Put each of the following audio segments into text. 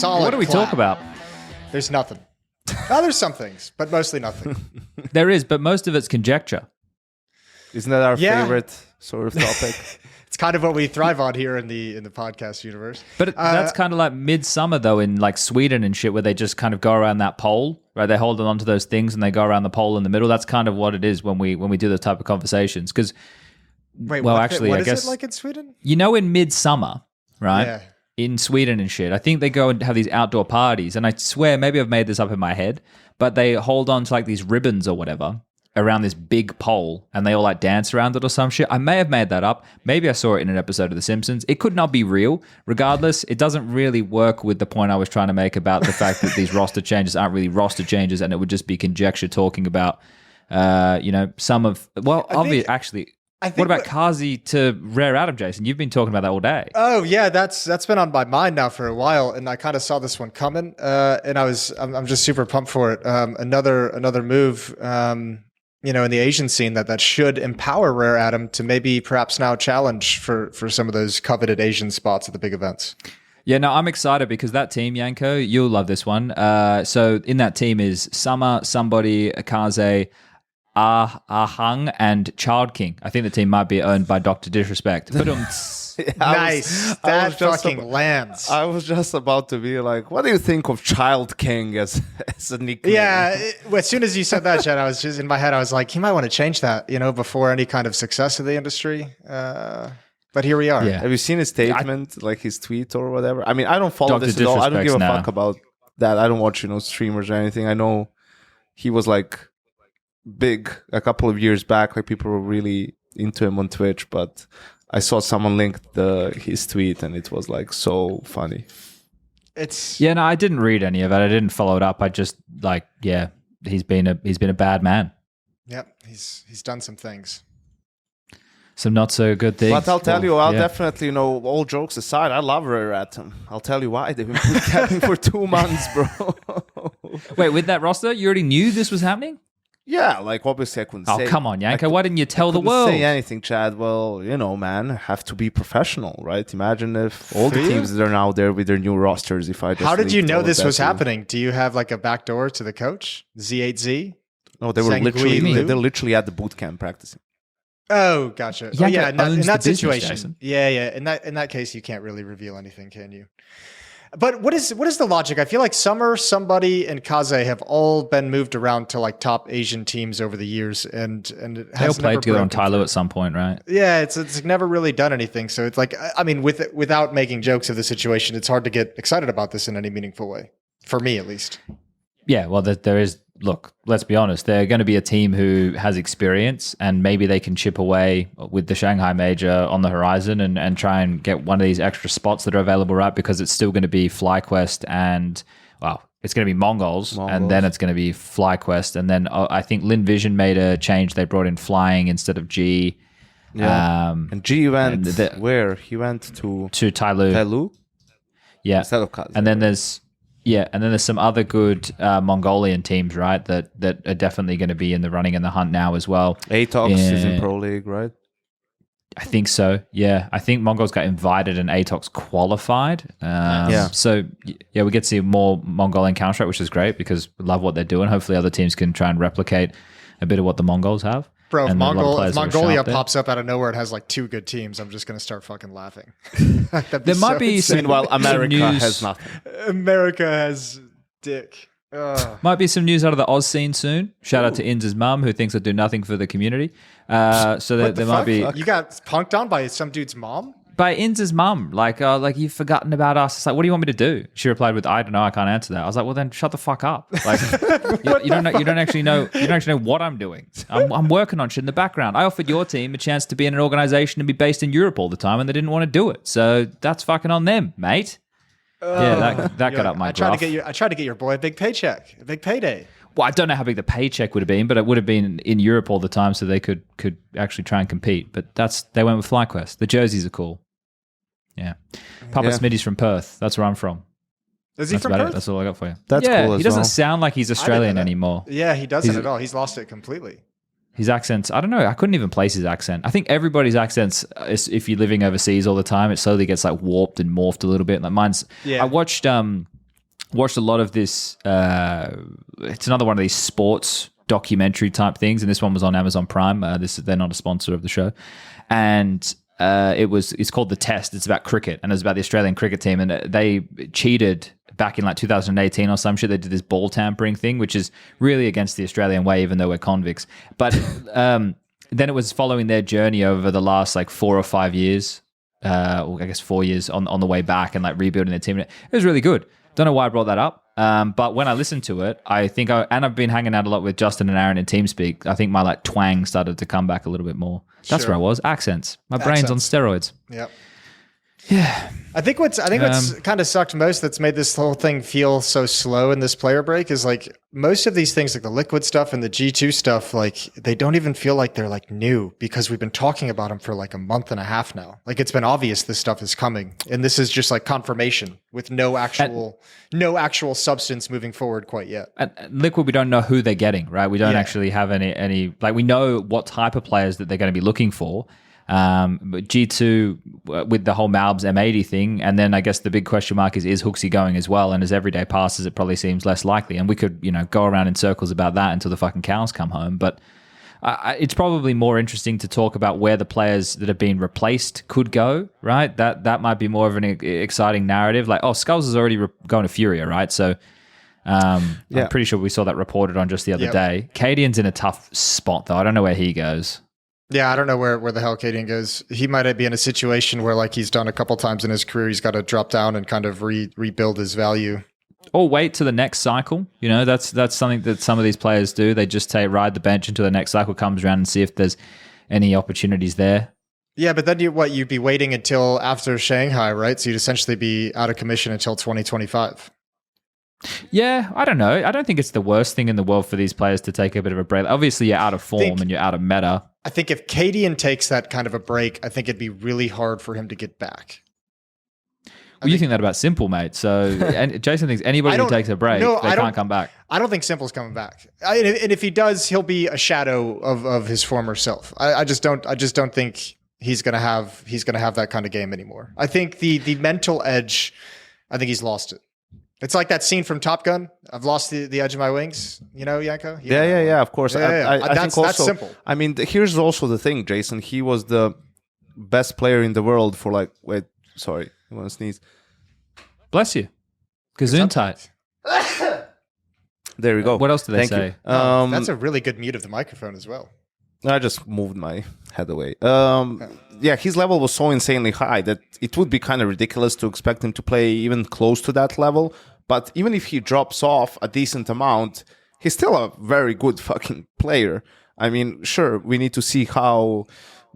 solid. What do we clap. talk about? There's nothing. Oh, there's some things, but mostly nothing. There is, but most of it's conjecture. Isn't that our Yeah. favorite sort of topic? It's kind of what we thrive on here in the podcast universe. But that's kind of like midsummer, though, in like Sweden and shit, where they just kind of go around that pole, right? They hold on to those things and they go around the pole in the middle. That's kind of what it is when we do those type of conversations. Because, Wait, well, what, actually, what I is guess it like in Sweden? you know, in midsummer, right? Yeah. In Sweden and shit, I think they go and have these outdoor parties, and I swear maybe I've made this up in my head, but they hold on to like these ribbons or whatever around this big pole, and they all like dance around it or some shit. I may have made that up. Maybe I saw it in an episode of The Simpsons. It could not be real. Regardless, it doesn't really work with the point I was trying to make about the fact that these roster changes aren't really roster changes, and it would just be conjecture talking about, some of. Well, obviously, actually. What about Kazi to Rare Adam, Jason? You've been talking about that all day. Oh yeah, that's been on my mind now for a while, and I kind of saw this one coming, and I'm just super pumped for it. Another move, in the Asian scene that should empower Rare Adam to maybe perhaps now challenge for some of those coveted Asian spots at the big events. Yeah, no, I'm excited because that team, Yanko, you'll love this one. So in that team is Summer, Somebody, Akaze, Ahang, and Child King. I think the team might be owned by Dr. Disrespect. But Nice. That fucking lands. I was just about to be like, what do you think of Child King as a nickname? Yeah, as soon as you said that, Chad, I was just in my head. I was like, he might want to change that, before any kind of success of the industry. But here we are. Yeah. Have you seen his statement, like his tweet or whatever? I mean, I don't follow Dr. this at all. I don't give a Disrespect's fuck about that. I don't watch, streamers or anything. I know he was like big a couple of years back. Like people were really into him on Twitch, but I saw someone linked his tweet and it was like so funny. Yeah, no, I didn't read any of it. I didn't follow it up. I just he's been a bad man. Yep, he's done some things. Some not so good things. But I'll tell you, definitely, all jokes aside, I love Rare Atom. I'll tell you why. They've been bootcamping for 2 months, bro. Wait, with that roster, you already knew this was happening? Yeah, like obviously I couldn't say. Oh, come on, Yanko. Why didn't you tell the couldn't world? say anything, Chad. Well, man, have to be professional, right? Imagine if all the teams that are now there with their new rosters, if I just How did you leaked know all of this that was to you. happening? Do you have like a back door to the coach? Z8Z? No, they were Sangui they're Lu? literally at the boot camp practicing. Oh, gotcha. Yanko Yeah, in owns that the business, situation. Jason. Yeah. In that case, you can't really reveal anything, can you? But what is the logic? I feel like Summer, Somebody, and Kaze have all been moved around to like top Asian teams over the years, and it They all has played never together on broken Tylo through. at some point, right? Yeah, it's never really done anything. So it's like, I mean, without making jokes of the situation, it's hard to get excited about this in any meaningful way, for me at least. Yeah, well, there is. Look, let's be honest. They're going to be a team who has experience, and maybe they can chip away with the Shanghai Major on the horizon and try and get one of these extra spots that are available, right? Because it's still going to be FlyQuest and, well, it's going to be Mongols, and then it's going to be FlyQuest. And then I think Lin Vision made a change. They brought in Flying instead of G. Yeah. And G went where? He went to Tyloo. Tyloo? Yeah. Instead of Kaze. And then there's some other good Mongolian teams, right? That are definitely going to be in the running and the hunt now as well. Atox is in Pro League, right? I think so. Yeah, I think Mongols got invited and Atox qualified. So we get to see more Mongolian Counter-Strike, which is great because we love what they're doing. Hopefully, other teams can try and replicate a bit of what the Mongols have. Bro, if And a lot of Mongolia players that are sharp there. pops up out of nowhere and has like 2 good teams, I'm just going to start fucking laughing. There might be some. Meanwhile, America news- has nothing. America has dick. Ugh. Might be some news out of the Oz scene soon. Shout out to Inz's mum, who thinks I do nothing for the community. So there might be You got punked on by some dude's mom? by Inz's mum, like you've forgotten about us. It's like, what do you want me to do? She replied with, I don't know, I can't answer that. I was like, well then shut the fuck up. Like you don't actually know what I'm doing. I'm working on shit in the background. I offered your team a chance to be in an organization and be based in Europe all the time, and they didn't want to do it. So that's fucking on them, mate. That got up my I gruff. tried to get your boy a big paycheck, a big payday. Well, I don't know how big the paycheck would have been, but it would have been in Europe all the time, so they could actually try and compete. But they went with FlyQuest. The jerseys are cool. Yeah, Papa Smitty's from Perth. That's where I'm from. Is he That's from about Perth? it. That's all I got for you. That's cool as he doesn't well. sound like he's Australian anymore. Yeah, he doesn't at all. He's lost it completely. His accents, I don't know. I couldn't even place his accent. I think everybody's accents, if you're living overseas all the time, it slowly gets like warped and morphed a little bit. Like mine's. Yeah. I watched watched a lot of this. It's another one of these sports documentary type things, and this one was on Amazon Prime. They're not a sponsor of the show, and it's called The Test. It's about cricket, and it's about the Australian cricket team, and they cheated back in like 2018 or some shit. They did this ball tampering thing, which is really against the Australian way, even though we're convicts. But then it was following their journey over the last like 4 or 5 years, or I guess 4 years on the way back, and like rebuilding their team. It was really good. Don't know why I brought that up. But when I listened to it, and I've been hanging out a lot with Justin and Aaron in TeamSpeak. I think my like twang started to come back a little bit more. That's where I was. Accents. My brain's on steroids. Yep. Yeah. I think what's kind of sucked most that's made this whole thing feel so slow in this player break is like most of these things like the Liquid stuff and the G2 stuff, like they don't even feel like they're like new because we've been talking about them for like a month and a half now. Like it's been obvious this stuff is coming, and this is just like confirmation with no actual substance moving forward quite yet. At Liquid, we don't know who they're getting, right? We don't actually have any like we know what type of players that they're going to be looking for. But G2 with the whole Malbs M80 thing, and then I guess the big question mark is Hooksy going as well? And as every day passes, it probably seems less likely. And we could, go around in circles about that until the fucking cows come home. But it's probably more interesting to talk about where the players that have been replaced could go, right? That might be more of an exciting narrative. Like, Skulls is already going to Furia, right? So I'm pretty sure we saw that reported on just the other day. Cadian's in a tough spot, though. I don't know where he goes. Yeah, I don't know where the hell Cadian goes. He might be in a situation where, like he's done a couple times in his career, he's got to drop down and kind of rebuild his value. Or wait to the next cycle. That's something that some of these players do. They just ride the bench until the next cycle comes around and see if there's any opportunities there. Yeah, but then you'd be waiting until after Shanghai, right? So you'd essentially be out of commission until 2025. Yeah, I don't know. I don't think it's the worst thing in the world for these players to take a bit of a break. Obviously, you're out of form and you're out of meta. I think if Cadian takes that kind of a break, I think it'd be really hard for him to get back. Well, you think that about Simple, mate. So and Jason thinks anybody who takes a break, they can't come back. I don't think Simple's coming back. And if he does, he'll be a shadow of his former self. I just don't think he's gonna have that kind of game anymore. I think the mental edge, I think he's lost it. It's like that scene from Top Gun. I've lost the edge of my wings. Yanko? Yeah, of course. I think also, that's simple. I mean, here's also the thing, Jason. He was the best player in the world for sorry, I want to sneeze. Bless you. Gesundheit. There we go. What else do they say? That's a really good mute of the microphone as well. I just moved my head away. Yeah, his level was so insanely high that it would be kind of ridiculous to expect him to play even close to that level. But even if he drops off a decent amount, he's still a very good fucking player. I mean, sure, we need to see how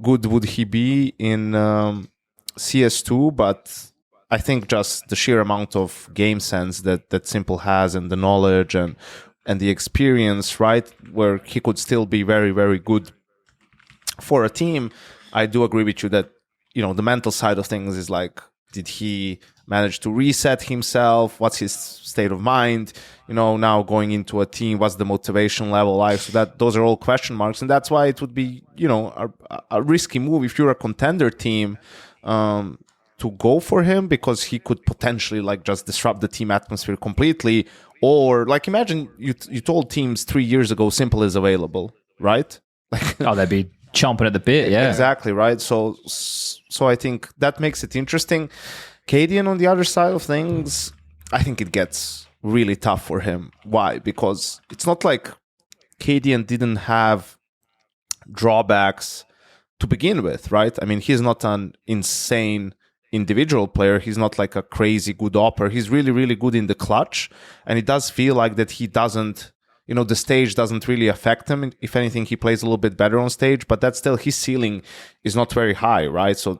good would he be in CS2, but I think just the sheer amount of game sense that Simple has and the knowledge and the experience, right, where he could still be very, very good for a team. I do agree with you that, the mental side of things is like, did he manage to reset himself? What's his state of mind? Now going into a team, what's the motivation level like? So those are all question marks. And that's why it would be, a risky move if you're a contender team, to go for him, because he could potentially just disrupt the team atmosphere completely. Or imagine you told teams 3 years ago Simple is available, right? They'd be chomping at the bit, yeah. Exactly, right? So I think that makes it interesting. Cadian on the other side of things, I think it gets really tough for him. Why? Because it's not like Cadian didn't have drawbacks to begin with, right? I mean, he's not an insane individual player. He's not like a crazy good opper. He's really, really good in the clutch. And it does feel like that he doesn't, the stage doesn't really affect him. If anything, he plays a little bit better on stage, but that's still, his ceiling is not very high, right? So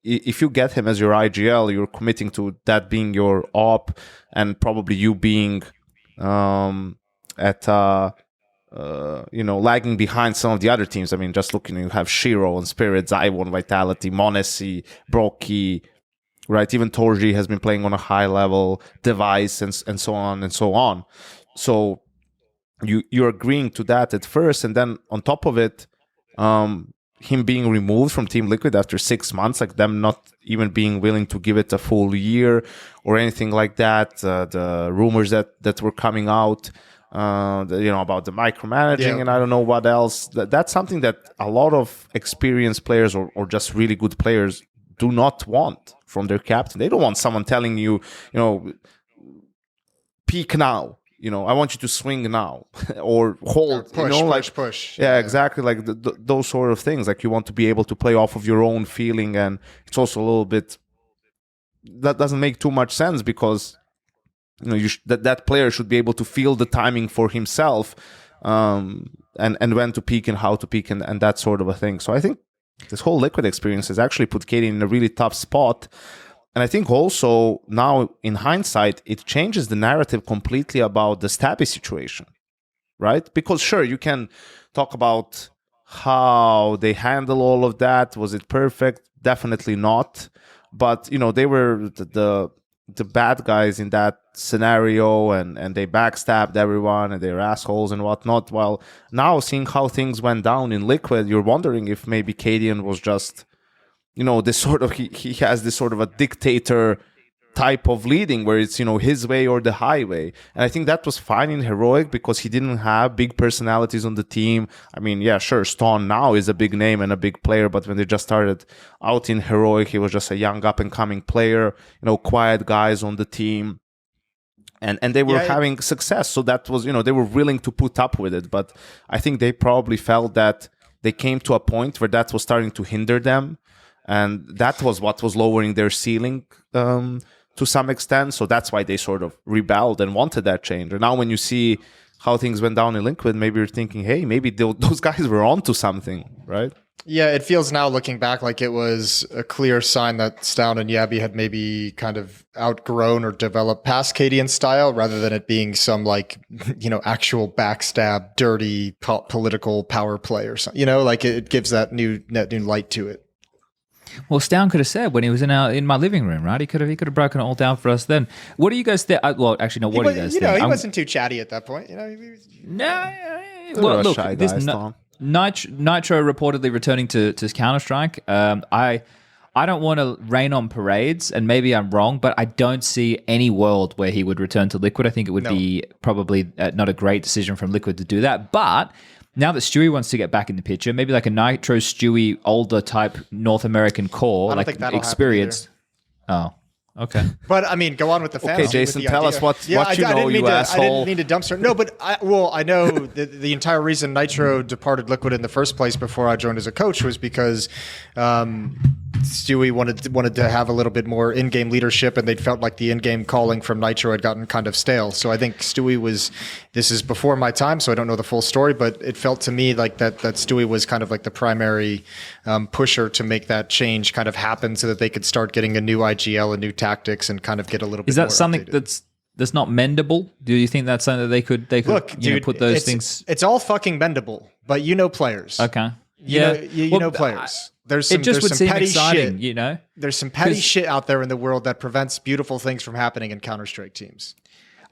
if you get him as your IGL, you're committing to that being your op, and probably you being lagging behind some of the other teams. I mean, just looking, you have Shiro and Spirit, Zywon, Vitality, m0NESY, Broky, right? Even Torji has been playing on a high level, Device, and so on and so on. So you're agreeing to that at first, and then on top of it, him being removed from Team Liquid after 6 months, like them not even being willing to give it a full year or anything like that. The rumors that were coming out, about the micromanaging and I don't know what else. That's something that a lot of experienced players or just really good players do not want from their captain. They don't want someone telling you, peak now. I want you to swing now or hold, push. Yeah, exactly. Like those sort of things. Like you want to be able to play off of your own feeling. And it's also a little bit, that doesn't make too much sense because, that player should be able to feel the timing for himself and when to peak and how to peak and that sort of a thing. So I think this whole Liquid experience has actually put Katie in a really tough spot. And I think also now in hindsight, it changes the narrative completely about the Stabby situation, right? Because sure, you can talk about how they handle all of that. Was it perfect? Definitely not. But, they were the bad guys in that scenario and they backstabbed everyone and they're assholes and whatnot. While now seeing how things went down in Liquid, you're wondering if maybe Cadian was just... this sort of he has this sort of a dictator type of leading where it's his way or the highway, and I think that was fine in Heroic because he didn't have big personalities on the team. I mean, yeah, sure, Stone now is a big name and a big player, but when they just started out in Heroic, he was just a young up and coming player, quiet guys on the team, and they were having success. So that was they were willing to put up with it, but I think they probably felt that they came to a point where that was starting to hinder them. And that was what was lowering their ceiling to some extent. So that's why they sort of rebelled and wanted that change. And now when you see how things went down in Liquid, maybe you're thinking, hey, maybe those guys were onto something, right? Yeah, it feels now looking back like it was a clear sign that Stound and Yabby had maybe kind of outgrown or developed past Cadian style rather than it being some actual backstab, dirty political power play or something. It gives that new light to it. Well, Stown could have said when he was in my living room, right? He could have broken it all down for us then. What do you guys think? Well, actually, no. What do you guys think? He wasn't too chatty at that point. No. Well, look, this Nitro reportedly returning to Counter Strike. I don't want to rain on parades, and maybe I'm wrong, but I don't see any world where he would return to Liquid. I think it would be probably not a great decision from Liquid to do that, but. Now that Stewie wants to get back in the picture, maybe like a Nitro Stewie, older type North American core, like experience. Oh, okay. But I mean, go on with the fantasy. Okay, Jason, tell us what you asshole. I didn't mean to dumpster. No, but I know the entire reason Nitro departed Liquid in the first place before I joined as a coach was because Stewie wanted to have a little bit more in-game leadership, and they felt like the in-game calling from Nitro had gotten kind of stale. So I think Stewie this is before my time, so I don't know the full story, but it felt to me like that Stewie was kind of like the primary pusher to make that change kind of happen so that they could start getting a new IGL and new tactics and kind of get a little bit more Is that something updated. that's not mendable? Do you think that's something that they could Look, dude, put those things? It's all fucking bendable, but players. Okay. You know players. There's some petty shit. There's some petty shit out there in the world that prevents beautiful things from happening in Counter-Strike teams.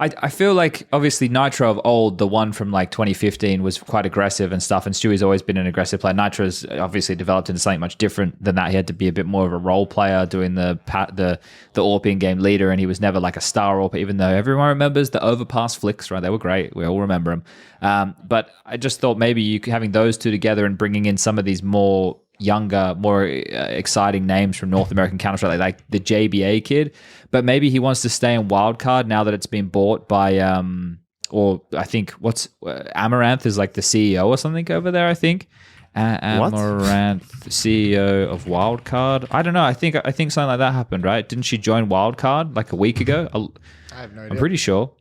I feel like obviously Nitro of old, the one from like 2015 was quite aggressive and stuff, and Stewie's always been an aggressive player. Nitro's obviously developed into something much different than that. He had to be a bit more of a role player doing the AWP in-game leader, and he was never like a star AWP, even though everyone remembers the overpass flicks, right? They were great. We all remember them. But I just thought maybe having those two together and bringing in some of these more younger, more exciting names from North American Counter-Strike, like the JBA kid, but maybe he wants to stay in Wildcard now that it's been bought by, or I think Amaranth is like the CEO or something over there, I think. Amaranth, CEO of Wildcard. I don't know. I think something like that happened, right? Didn't she join Wildcard like a week ago? I have no idea. I'm pretty sure.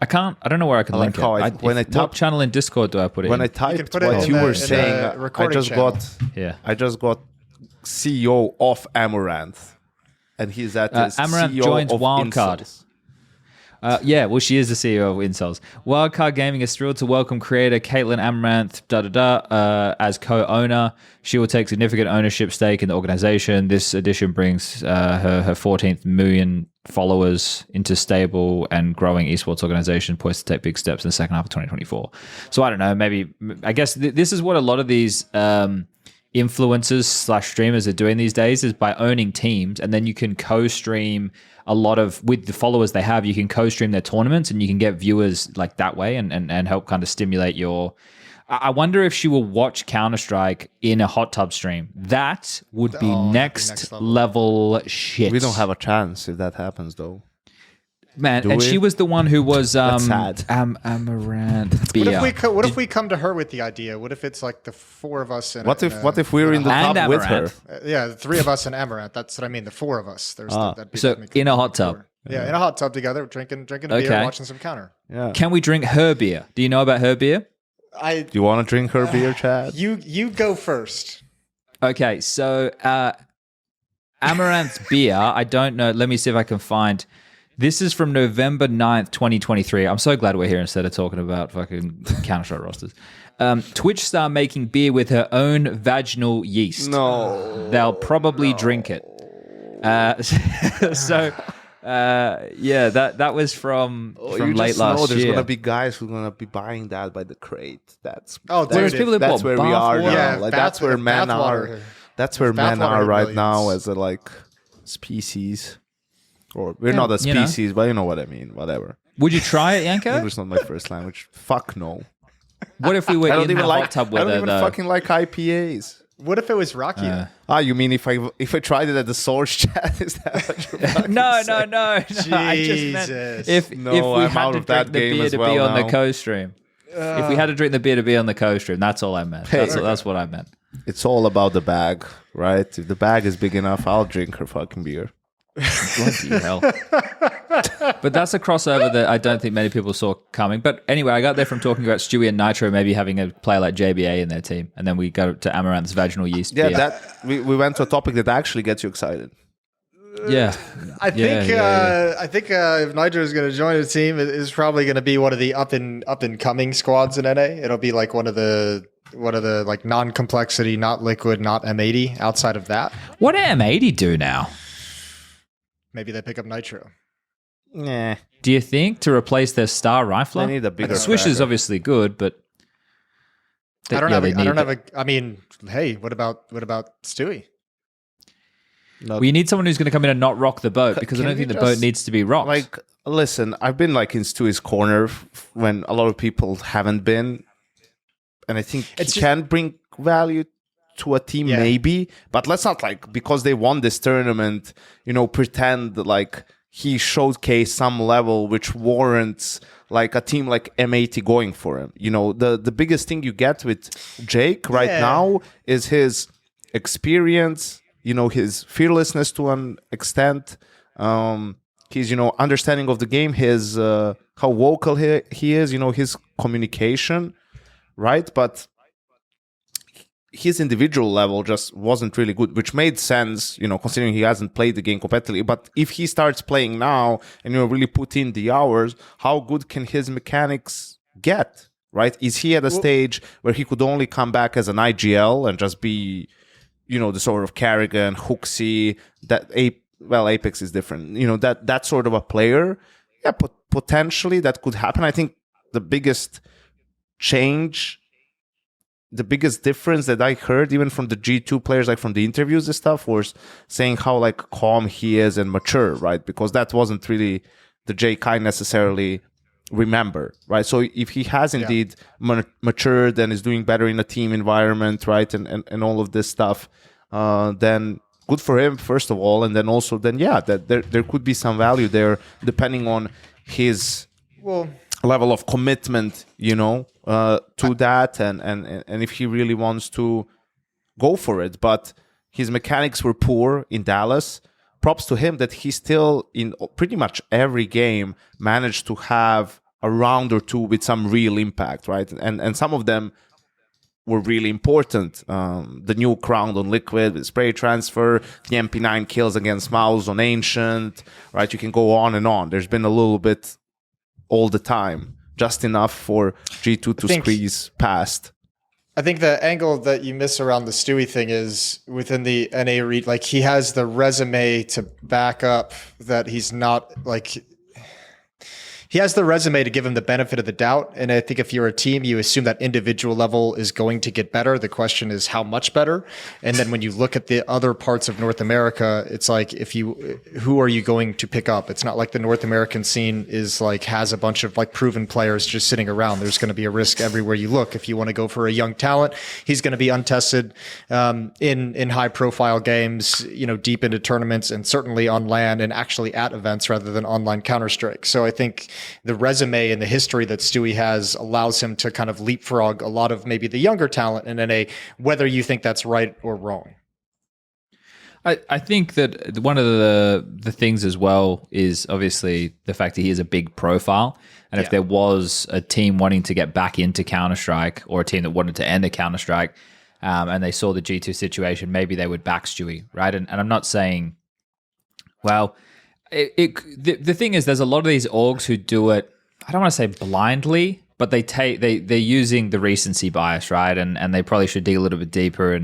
I don't know where I can link it. What channel in Discord do I put it when in? I typed what you were saying, I just got CEO of Amaranth, and he's at Amaranth CEO joins of Wildcard. She is the CEO of Incels. Wildcard Gaming is thrilled to welcome creator Caitlin Amaranth as co-owner. She will take significant ownership stake in the organization. This addition brings her 14th million followers into stable and growing esports organization, poised to take big steps in the second half of 2024. So I don't know, maybe I guess this is what a lot of these influencers / streamers are doing these days is by owning teams, and then you can co-stream a lot of with the followers they have. You can co-stream their tournaments, and you can get viewers like that way, and help kind of stimulate your. I wonder if she will watch Counter-Strike in a hot tub stream. That would be next level shit. We don't have a chance if that happens, though. Man, Do and we? she was the one who was sad. Amaranth Bia. What if we come to her with the idea? What if it's like the four of us? What if we're in the And top with her? Amaranth. Yeah, the three of us and Amaranth. That's what I mean. The four of us. That'd be So in a hot tub. Yeah, in a hot tub together, drinking a beer, Okay. watching some Counter. Yeah. Can we drink her beer? Do you know about her beer? Do you want to drink her beer, Chad? You go first. Okay, so Amaranth's beer, I don't know. Let me see if I can find. This is from November 9th, 2023. I'm so glad we're here instead of talking about fucking Counter-Strike rosters. Twitch star making beer with her own vaginal yeast. No. They'll probably drink it. Yeah, that was from You late just know last there's year. gonna be guys who are gonna be buying that by the crate. That's Whereas people that that's bought where we are bathwater. now. Yeah, Like that's where men bathwater. are. That's where men bathwater are right millions. now as a like species. Or we're Yeah, not a you know. species, but you know what I mean. Whatever. Would you try it, Yanko? English is not my first language. Fuck no. What if we were I don't in even the like. hot tub I with don't her, even though? fucking like IPAs. What if it was Rocky? You mean if I tried it at the source chat? Is that what you're fucking No. saying? I just meant Jesus. if No, we I'm had out to of that drink the game beer as to well be on the now. co-stream. If we had to drink the beer to be on the co-stream, that's all I meant. That's what I meant. It's all about the bag, right? If the bag is big enough, I'll drink her fucking beer. Bloody hell. But that's a crossover that I don't think many people saw coming. But anyway, I got there from talking about Stewie and Nitro maybe having a player like JBA in their team. And then we go to Amaranth's vaginal yeast Yeah, beer. that we went to a topic that actually gets you excited. Yeah. I think if Nitro is going to join a team, it is probably going to be one of the up and coming squads in NA. It'll be like one of the like non-complexity, not liquid, not M80. Outside of that, What did M80 do now? maybe they pick up Nitro. Yeah, Do you think to replace their star rifler? they need a bigger. Swish is cracker. obviously good, but I don't have a. I mean, hey, what about Stewie? Not- We need someone who's going to come in and not rock the boat because I Can don't we think the boat just, needs to be rocked. Like, listen, I've been like in Stewie's corner when a lot of people haven't been, and I think It's he just- can bring value to a team, Yeah. maybe. But let's not like because they won this tournament, pretend like he showcased some level which warrants like a team like M80 going for him. The biggest thing you get with Jake right Yeah. now is his experience, his fearlessness to an extent, his understanding of the game, his how vocal he is, his communication, right? But his individual level just wasn't really good, which made sense, considering he hasn't played the game competitively. But if he starts playing now and really put in the hours, how good can his mechanics get, right? Is he at a stage where he could only come back as an IGL and just be, the sort of Carrigan, Hooksy, Apex is different, that sort of a player? Yeah, potentially that could happen. I think the biggest difference that I heard, even from the G2 players, like from the interviews and stuff, was saying how like calm he is and mature, right? Because that wasn't really the Jake I necessarily remember, right? So if he has indeed matured and is doing better in a team environment, right, and all of this stuff, then good for him, first of all, and then also that there could be some value there depending on his level of commitment, to that, and if he really wants to go for it. But his mechanics were poor in Dallas. Props to him that he still, in pretty much every game, managed to have a round or two with some real impact, right? And some of them were really important. The new crown on Liquid with spray transfer, the MP9 kills against Mouse on Ancient, right? You can go on and on. There's been a little bit all the time, just enough for G2 to squeeze past. I think the angle that you miss around the Stewie thing is within the NA read, like he has the resume to back up that he's not like he has the resume to give him the benefit of the doubt. And I think if you're a team, you assume that individual level is going to get better. The question is how much better. And then when you look at the other parts of North America, it's like, who are you going to pick up? It's not like the North American scene is like, has a bunch of like proven players just sitting around. There's going to be a risk everywhere you look. If you want to go for a young talent, he's going to be untested, in high profile games, deep into tournaments, and certainly on LAN and actually at events rather than online Counter-Strike. So I think the resume and the history that Stewie has allows him to kind of leapfrog a lot of maybe the younger talent in NA, whether you think that's right or wrong. I think that one of the things as well is obviously the fact that he is a big profile. And if there was a team wanting to get back into Counter-Strike, or a team that wanted to end a Counter-Strike, and they saw the G2 situation, maybe they would back Stewie, right? And I'm not saying, well, the thing is, there's a lot of these orgs who do it, I don't want to say blindly, but they're using the recency bias, right? And they probably should dig a little bit deeper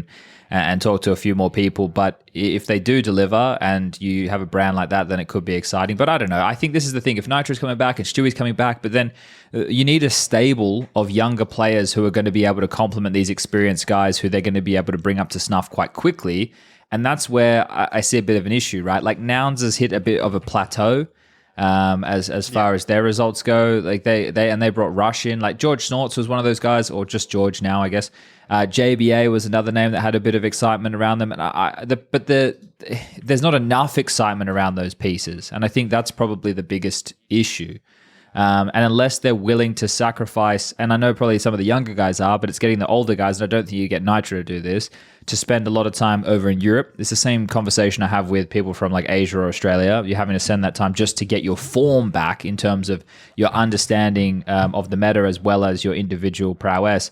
and talk to a few more people. But if they do deliver and you have a brand like that, then it could be exciting. But I don't know. I think this is the thing. If Nitro's coming back and Stewie's coming back, but then you need a stable of younger players who are going to be able to complement these experienced guys who they're going to be able to bring up to snuff quite quickly. And that's where I see a bit of an issue, right? Like Nouns has hit a bit of a plateau as far as their results go. Like they brought Rush in. Like George Snorts was one of those guys, or just George now, I guess. JBA was another name that had a bit of excitement around them. And there's not enough excitement around those pieces. And I think that's probably the biggest issue. And unless they're willing to sacrifice, and I know probably some of the younger guys are, but it's getting the older guys, and I don't think you get Nitro to do this, to spend a lot of time over in Europe. It's the same conversation I have with people from like Asia or Australia. You're having to spend that time just to get your form back in terms of your understanding of the meta as well as your individual prowess.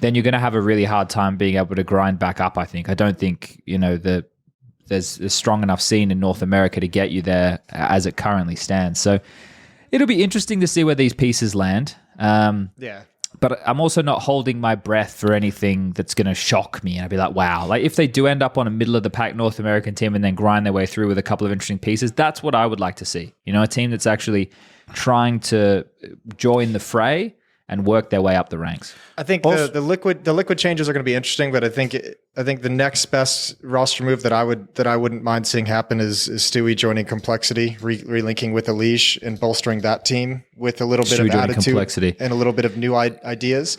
Then you're going to have a really hard time being able to grind back up, I think. I don't think, there's a strong enough scene in North America to get you there as it currently stands. So it'll be interesting to see where these pieces land. But I'm also not holding my breath for anything that's going to shock me. And I'd be like, wow. Like if they do end up on a middle of the pack North American team and then grind their way through with a couple of interesting pieces, that's what I would like to see. A team that's actually trying to join the fray and work their way up the ranks. I think the liquid changes are going to be interesting, but I think the next best roster move that I wouldn't mind seeing happen is Stewie joining Complexity, relinking with Elige and bolstering that team with a little bit of attitude and a little bit of new ideas.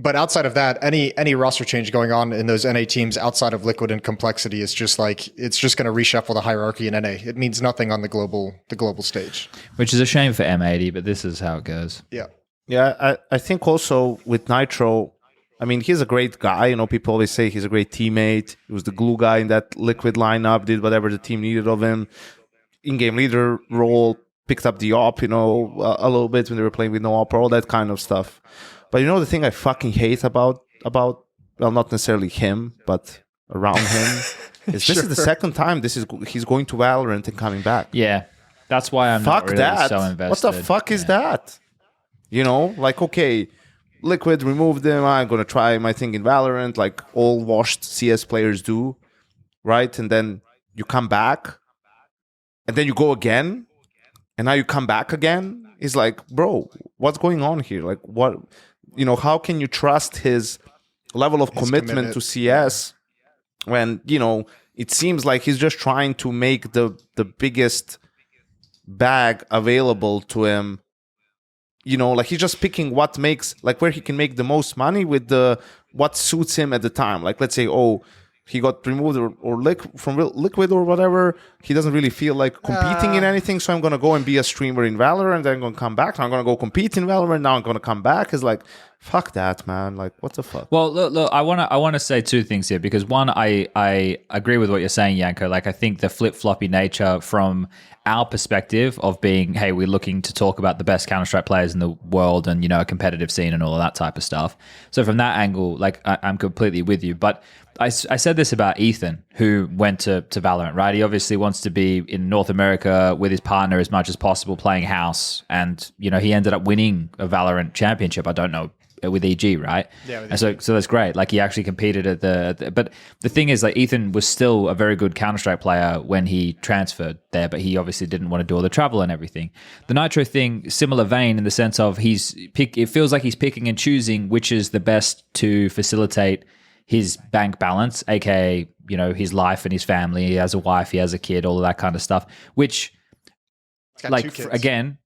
But outside of that, any roster change going on in those NA teams outside of Liquid and Complexity is just like, it's just going to reshuffle the hierarchy in NA. It means nothing on the global stage. Which is a shame for M80, but this is how it goes. Yeah. Yeah, I think also with Nitro, I mean, he's a great guy. People always say he's a great teammate. He was the glue guy in that Liquid lineup, did whatever the team needed of him. In-game leader role, picked up the op, a little bit when they were playing with no op, all that kind of stuff. But the thing I fucking hate about well, not necessarily him, but around him, is this is the second time he's going to Valorant and coming back. Yeah, that's why I'm not really so invested. What the fuck is that? Okay, Liquid removed them. I'm going to try my thing in Valorant, like all washed CS players do, right? And then you come back, and then you go again, and now you come back again. It's like, bro, what's going on here? Like, what... how can you trust his level of commitment to CS when, it seems like he's just trying to make the biggest bag available to him. Like he's just picking what makes, like where he can make the most money with what suits him at the time. Like, let's say, he got removed from Liquid or whatever. He doesn't really feel like competing in anything. So I'm going to go and be a streamer in Valorant. Then I'm going to come back. Now I'm going to go compete in Valorant. Now I'm going to come back. It's like, fuck that, man. Like, what the fuck? Well, look, I want to say two things here, because one, I agree with what you're saying, Yanko. Like, I think the flip-floppy nature from our perspective of being, hey, we're looking to talk about the best Counter-Strike players in the world and, a competitive scene and all of that type of stuff. So from that angle, like, I'm completely with you. But I said this about Ethan, who went to Valorant, right? He obviously wants to be in North America with his partner as much as possible, playing house. And, he ended up winning a Valorant championship. I don't know with EG, right? Yeah, with And so that's great. Like he actually competed at but the thing is, like Ethan was still a very good Counter-Strike player when he transferred there, but he obviously didn't want to do all the travel and everything. The Nitro thing, similar vein in the sense of it feels like he's picking and choosing which is the best to facilitate his bank balance, aka, his life and his family. He has a wife, he has a kid, all of that kind of stuff, which got like 2 kids. again,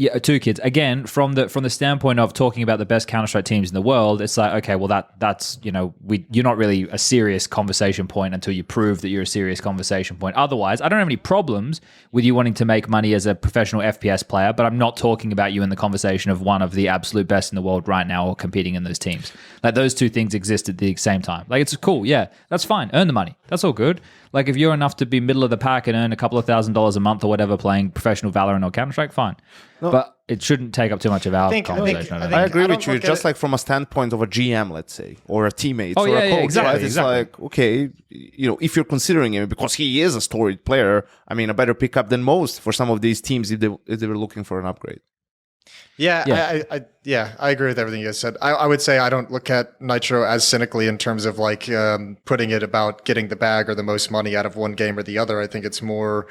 yeah, 2 kids. Again, from the standpoint of talking about the best Counter-Strike teams in the world, it's like, okay, well that's you're not really a serious conversation point until you prove that you're a serious conversation point. Otherwise, I don't have any problems with you wanting to make money as a professional FPS player, but I'm not talking about you in the conversation of one of the absolute best in the world right now or competing in those teams. Like those two things exist at the same time. Like it's cool, yeah, that's fine. Earn the money. That's all good. Like if you're enough to be middle of the pack and earn a couple of $1,000s a month or whatever playing professional Valorant or Counter-Strike, fine. No. But it shouldn't take up too much of our think- conversation. I I think- think. I agree I don't with you. look at Just it- like from a standpoint of a GM, let's say, or a teammate, Oh, or yeah, a yeah, coach, exactly, right? It's exactly. like, okay, if you're considering him because he is a storied player, I mean, a better pickup than most for some of these teams if they were looking for an upgrade. Yeah, I agree with everything you guys said. I would say I don't look at Nitro as cynically in terms of like putting it about getting the bag or the most money out of one game or the other. I think it's more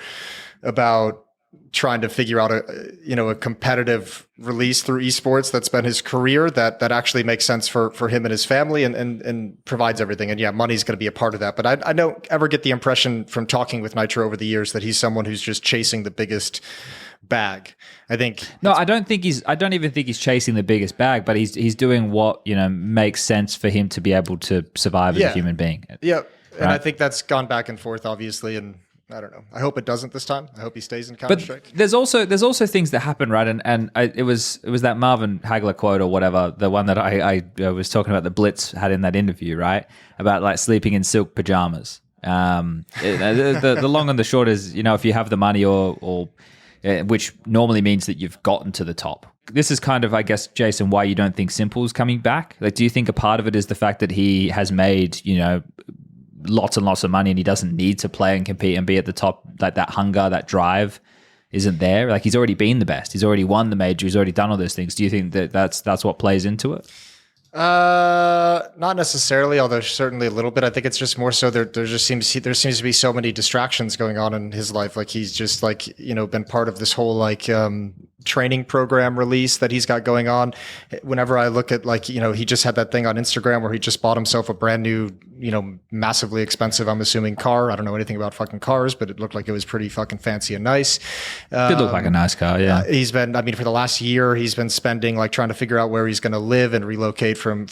about trying to figure out a competitive release through esports that's been his career that actually makes sense for him and his family and provides everything. And yeah, money's going to be a part of that. But I don't ever get the impression from talking with Nitro over the years that he's someone who's just chasing the biggest bag. I think No, I don't even think he's chasing the biggest bag, but he's doing what, makes sense for him to be able to survive as a Yeah. human being. yeah, and Right. I think that's gone back and forth obviously, and I don't know. I hope it doesn't this time. I hope he stays in Counter-Strike. But there's also things that happen, right? And it was that Marvin Hagler quote or whatever, the one that I was talking about, the Blitz had in that interview, right? About like sleeping in silk pajamas. The long and the short is, if you have the money or which normally means that you've gotten to the top. This is kind of, I guess, Jason, why you don't think Simple's coming back. Like, do you think a part of it is the fact that he has made, lots and lots of money and he doesn't need to play and compete and be at the top? Like that hunger, that drive isn't there. Like he's already been the best. He's already won the major. He's already done all those things. Do you think that that's what plays into it? Not necessarily, although certainly a little bit. I think it's just more so there seems to be so many distractions going on in his life. Like he's just been part of this whole training program release that he's got going on. Whenever I look at he just had that thing on Instagram where he just bought himself a brand new, massively expensive, I'm assuming, car. I don't know anything about fucking cars, but it looked like it was pretty fucking fancy and nice. Did look like a nice car, yeah. He's been, for the last year, he's been spending trying to figure out where he's going to live and relocate from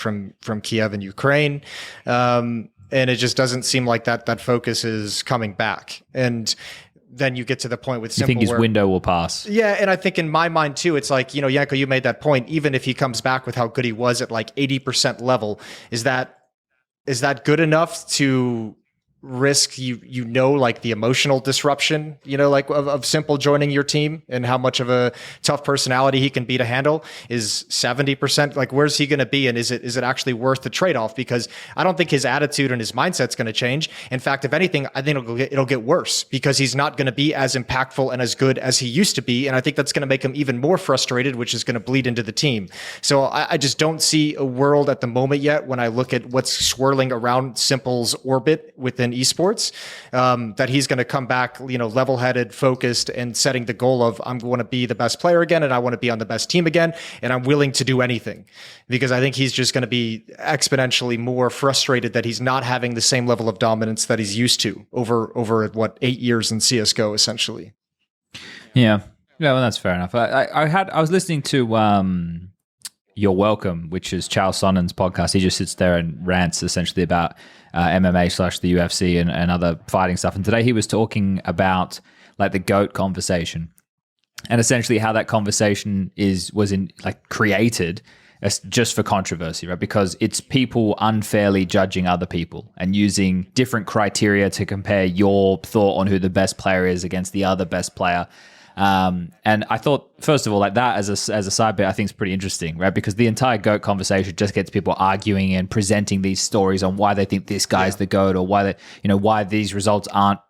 Kiev in Ukraine. And it just doesn't seem like that focus is coming back. And then you get to the point with Simple. You think his window will pass? Yeah, and I think in my mind too, it's like, Yanko, you made that point. Even if he comes back with how good he was at 80% level, is that good enough to risk the emotional disruption of Simple joining your team and how much of a tough personality he can be to handle? Is 70% where's he going to be, and is it actually worth the trade-off? Because I don't think his attitude and his mindset's going to change. In fact, if anything, I think it'll get worse because he's not going to be as impactful and as good as he used to be, and I think that's going to make him even more frustrated, which is going to bleed into the team. So I just don't see a world at the moment yet, when I look at what's swirling around Simple's orbit within esports, that he's going to come back, level-headed, focused, and setting the goal of, I'm going to be the best player again, and I want to be on the best team again, and I'm willing to do anything. Because I think he's just going to be exponentially more frustrated that he's not having the same level of dominance that he's used to over 8 years in CS:GO, essentially. Yeah, well, that's fair enough. I was listening to You're Welcome, which is Charles Sonnen's podcast. He just sits there and rants essentially about MMA / the UFC and other fighting stuff. And today he was talking about the GOAT conversation and essentially how that conversation was created as just for controversy, right? Because it's people unfairly judging other people and using different criteria to compare your thought on who the best player is against the other best player. And I thought, first of all, that as a side bit, I think is pretty interesting, right? Because the entire GOAT conversation just gets people arguing and presenting these stories on why they think this guy's the GOAT, or why why these results aren't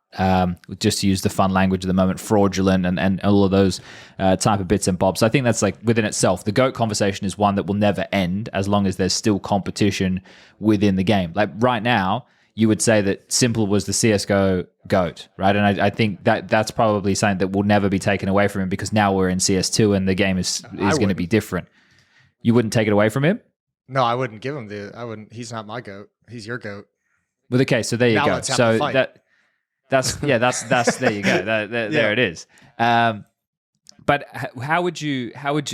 just to use the fun language of the moment, fraudulent and all of those type of bits and bobs. So I think that's like within itself. The GOAT conversation is one that will never end as long as there's still competition within the game. Like right now, you would say that Simple was the CSGO GOAT, right? And I think that's probably something that will never be taken away from him because now we're in CS2 and the game is going to be different. You wouldn't take it away from him? No, I wouldn't give him he's not my GOAT. He's your GOAT. Well, okay, so there you Now go. let's have So the fight. that's there you go. There it is. But how would you?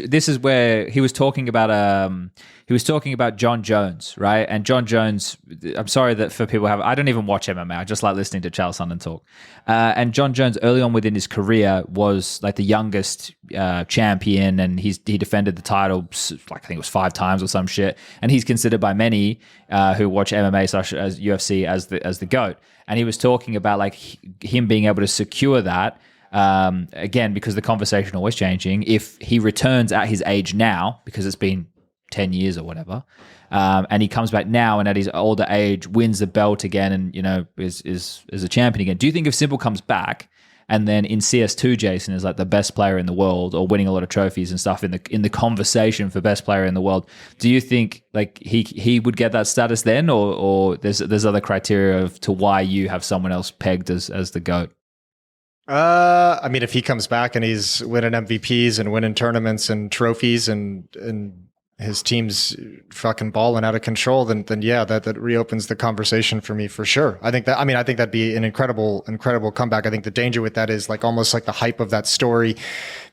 This is where he was talking about. He was talking about John Jones, right? And John Jones. I'm sorry that for people I don't even watch MMA. I just like listening to Charles Sundin talk. And John Jones, early on within his career, was like the youngest champion, and he defended the title like I think it was 5 times or some shit. And he's considered by many who watch MMA such as UFC as the GOAT. And he was talking about like him being able to secure that. Again, because the conversation always changing, if he returns at his age now, because it's been 10 years or whatever, and he comes back now and at his older age wins the belt again and, you know, is a champion again. Do you think if Simple comes back and then in CS2, Jason is like the best player in the world or winning a lot of trophies and stuff in the conversation for best player in the world, do you think like he would get that status then or there's other criteria to why you have someone else pegged as the GOAT? I mean, if he comes back and he's winning MVPs and winning tournaments and trophies and his team's fucking balling out of control, then yeah, that reopens the conversation for me for sure. I think that'd be an incredible comeback. I think the danger with that is like almost like the hype of that story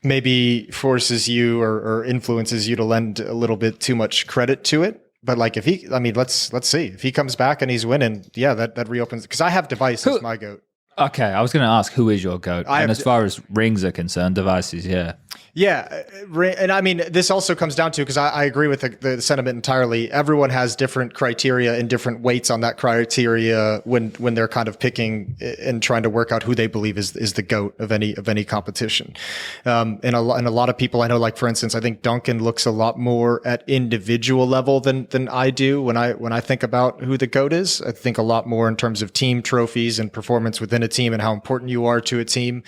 maybe forces you or influences you to lend a little bit too much credit to it. But like let's see if he comes back and he's winning, yeah, that reopens because I have Device as my GOAT. Okay, I was going to ask who is your GOAT, and as far as rings are concerned, Devices, yeah. Yeah, and I mean, this also comes down to, because I agree with the sentiment entirely, everyone has different criteria and different weights on that criteria when they're kind of picking and trying to work out who they believe is the GOAT of any competition. And a lot of people I know, like for instance, I think Duncan looks a lot more at individual level than I do when I think about who the GOAT is. I think a lot more in terms of team trophies and performance within a team and how important you are to a team.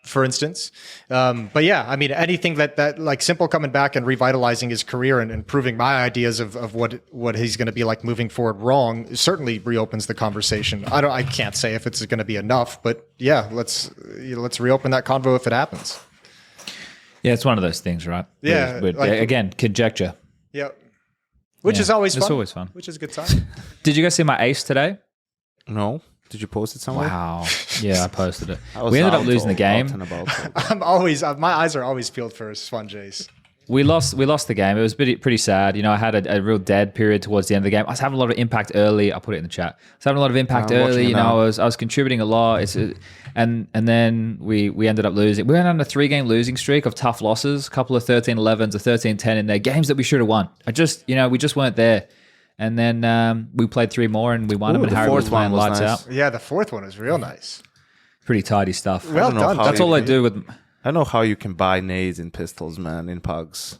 For instance. But yeah, I mean, anything that like Simple coming back and revitalizing his career and proving my ideas of what he's going to be like moving forward wrong certainly reopens the conversation. I can't say if it's going to be enough, but yeah, let's reopen that convo if it happens. Yeah, it's one of those things, right? Yeah. Again, conjecture. Yeah. Which is always fun. It's always fun. Which is a good time. Did you guys see my ace today? No. Did you post it somewhere? Wow. Yeah, I posted it. We ended up losing the game. My eyes are always peeled for a sponge ace. We lost the game. It was pretty sad. You know, I had a real dead period towards the end of the game. I was having a lot of impact early. I'll put it in the chat. I was having a lot of impact early. You know, I was contributing a lot. And then we ended up losing. We went on a 3-game losing streak of tough losses. A couple of 13-11s, a 13-10 in there. Games that we should have won. We just weren't there. And then we played 3 more and we won them. And Harry was playing lights out. Yeah, the fourth one was real nice. Pretty tidy stuff. Well done. That's all I do with. I don't know how you can buy nades and pistols, man, in pugs.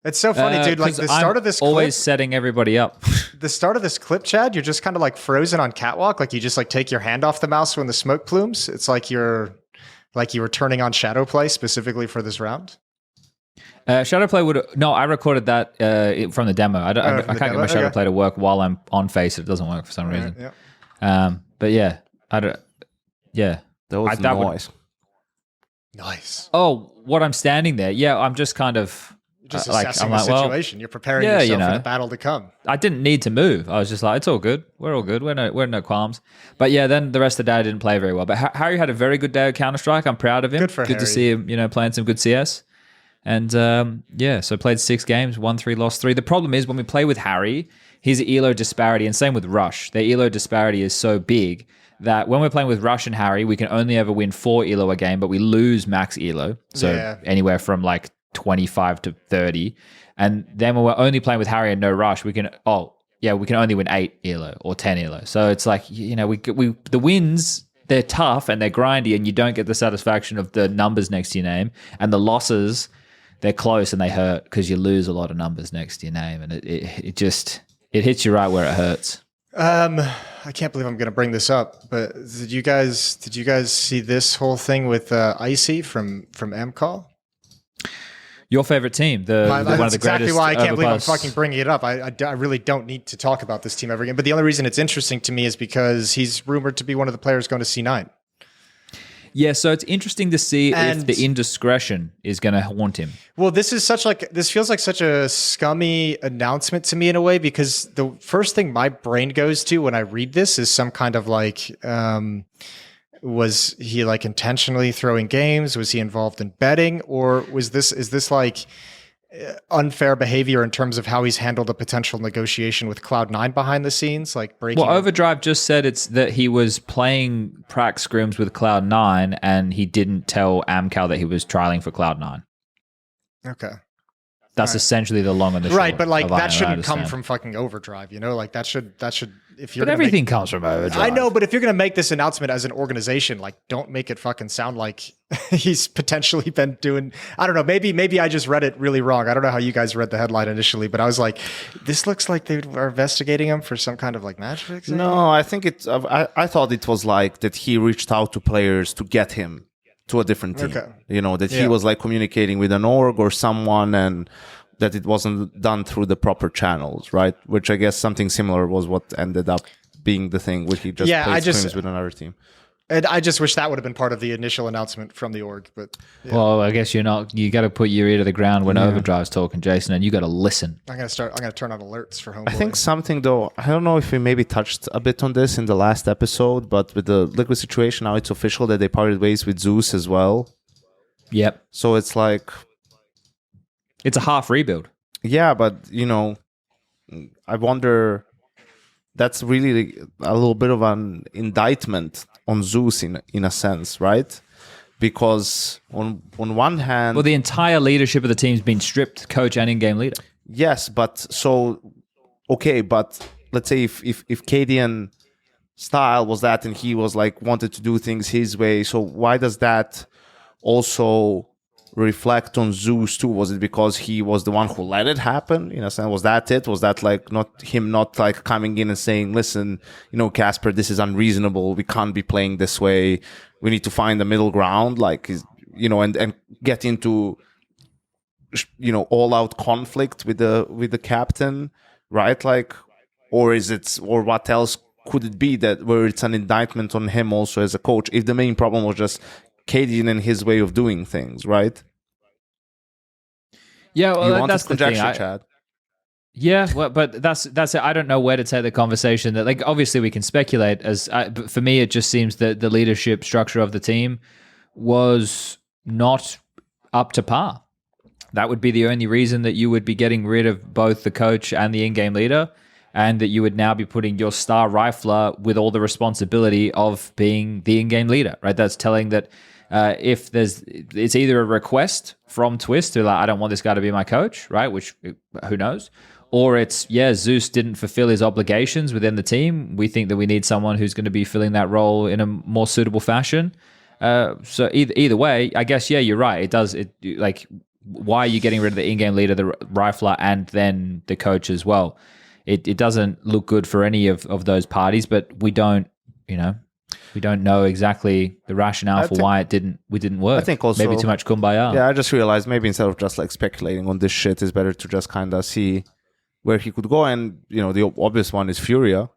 It's so funny, dude. Like the start of this clip, always setting everybody up. The start of this clip, Chad, you're just kind of like frozen on catwalk. Like you just like take your hand off the mouse when the smoke plumes. It's like you were turning on shadow play specifically for this round. Shadowplay I recorded that from the demo. I can't get my Shadowplay to work while I'm on face. It doesn't work for some reason. Yeah. But yeah, that was noise. Nice. Oh, what I'm standing there. Yeah, I'm just kind of just assessing the situation. You're preparing yourself for the battle to come. I didn't need to move. I was just like, it's all good. We're all good. We're no qualms. But yeah, then the rest of the day I didn't play very well. But Harry had a very good day of Counter-Strike. I'm proud of him. Good for Harry. To see him, playing some good CS. And so played 6 games, won 3, lost 3. The problem is when we play with Harry, his elo disparity, and same with Rush, their elo disparity is so big that when we're playing with Rush and Harry, we can only ever win 4 elo a game, but we lose max elo. So anywhere from like 25 to 30. And then when we're only playing with Harry and no Rush, we can only win 8 elo or 10 elo. So it's like, we the wins, they're tough and they're grindy and you don't get the satisfaction of the numbers next to your name. And the losses, they're close and they hurt because you lose a lot of numbers next to your name. And it hits you right where it hurts. I can't believe I'm going to bring this up, but did you guys see this whole thing with Icy from MCall? Your favorite team, the one of That's the exactly greatest. why I can't believe I'm overpass- fucking bringing it up. I really don't need to talk about this team ever again. But the only reason it's interesting to me is because he's rumored to be one of the players going to C9. Yeah, so it's interesting to see if And- the indiscretion is going to haunt him. Well, this feels like such a scummy announcement to me in a way, because the first thing my brain goes to when I read this is some kind of like, was he like intentionally throwing games? Was he involved in betting, or is this like unfair behavior in terms of how he's handled a potential negotiation with Cloud9 behind the scenes, like breaking? Well, Overdrive just said it's that he was playing prac scrims with Cloud9 and he didn't tell Amcal that he was trialing for Cloud9. Okay. That's essentially the long and the short. Right, but like of that I shouldn't come understand. from fucking Overdrive, you know? Like that should if you're But gonna make- everything comes from Overdrive. I know, but if you're going to make this announcement as an organization, like, don't make it fucking sound like he's potentially been doing. I don't know. Maybe I just read it really wrong. I don't know how you guys read the headline initially, but I was like, this looks like they are investigating him for some kind of like match fixing. No, I think it's. I thought it was like that he reached out to players to get him to a different team. Okay. You know, that he Yeah. was like communicating with an org or someone, and that it wasn't done through the proper channels, right? Which I guess something similar was what ended up being the thing where he just Yeah, played I just- scrims with another team. And I just wish that would have been part of the initial announcement from the org. But yeah, Well, I guess you're not. You got to put your ear to the ground when Overdrive's talking, Jason, and you got to listen. I'm gonna turn on alerts for home. I think something though, I don't know if we maybe touched a bit on this in the last episode, but with the Liquid situation now, it's official that they parted ways with Zeus as well. Yep, So it's like, it's a half rebuild. yeah, but you know, I wonder. That's really a little bit of an indictment on Zeus in a sense, right? Because on one hand, Well, the entire leadership of the team's been stripped, coach and in-game leader. yes, but so okay, but let's say if Cadian style was that and he was like wanted to do things his way, so why does that also reflect on Zeus too? Was it because he was the one who let it happen? In a sense, was that it? Was that like not like coming in and saying, listen, you know, Casper, this is unreasonable. We can't be playing this way. We need to find a middle ground, like, you know, and get into, you know, all out conflict with the captain, right? Like, or is it, or what else could it be that where it's an indictment on him also as a coach? If the main problem was just Cadian and his way of doing things, right? Yeah, well, You want that's this the thing. conjecture, Chad. Yeah, well, but that's it. I don't know where to take the conversation. That like obviously we can speculate. But for me, it just seems that the leadership structure of the team was not up to par. That would be the only reason that you would be getting rid of both the coach and the in-game leader, and that you would now be putting your star rifler with all the responsibility of being the in-game leader. Right? That's telling that. If it's either a request from Twist to like, I don't want this guy to be my coach, right? Which who knows, or it's Zeus didn't fulfill his obligations within the team. We think that we need someone who's going to be filling that role in a more suitable fashion. So either way, I guess you're right. It does like why are you getting rid of the in-game leader, the rifler, and then the coach as well? It doesn't look good for any of those parties, but we don't know exactly the rationale for why it didn't work. I think also maybe too much kumbaya. Yeah, I just realized maybe instead of just like speculating on this shit, it's better to just kind of see where he could go. And you know, the obvious one is Furia.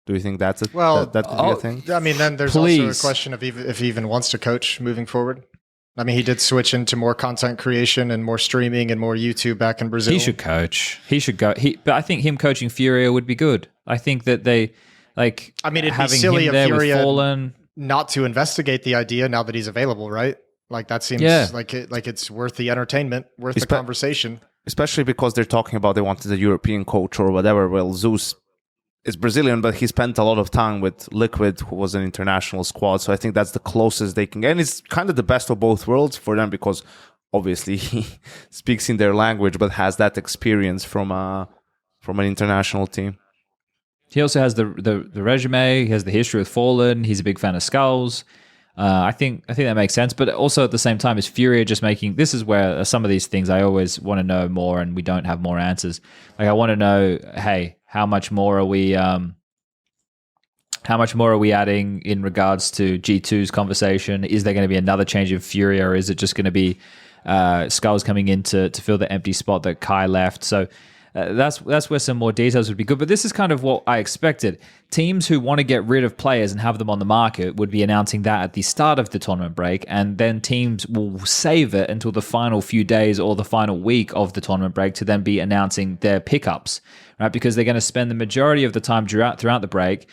Do you think that's it? Well, that could be a thing. I mean, then there's Please. also a question of if he even wants to coach moving forward. I mean, he did switch into more content creation and more streaming and more YouTube back in Brazil. He should coach. He should go. But I think him coaching Furia would be good. I think that they like. I mean, it'd be having silly him of there Furia with Fallen. not to investigate the idea now that he's available, right? Like that seems like it's worth the entertainment, worth the conversation. Especially because they're talking about they wanted a European coach or whatever. Well, Zeus is Brazilian, but he spent a lot of time with Liquid, who was an international squad. So I think that's the closest they can get. And it's kind of the best of both worlds for them because obviously he speaks in their language, but has that experience from an international team. He also has the resume. He has the history with Fallen. He's a big fan of Skulls. I think that makes sense, but also at the same time, is Furia just making? This is where some of these things I always want to know more, and we don't have more answers. Like I want to know, hey, how much more are we adding in regards to G2's conversation? Is there going to be another change in Furia, or is it just going to be Skulls coming in to fill the empty spot that Kai left? So that's where some more details would be good. But this is kind of what I expected. Teams who want to get rid of players and have them on the market would be announcing that at the start of the tournament break, and then teams will save it until the final few days or the final week of the tournament break to then be announcing their pickups, right? Because they're going to spend the majority of the time throughout the break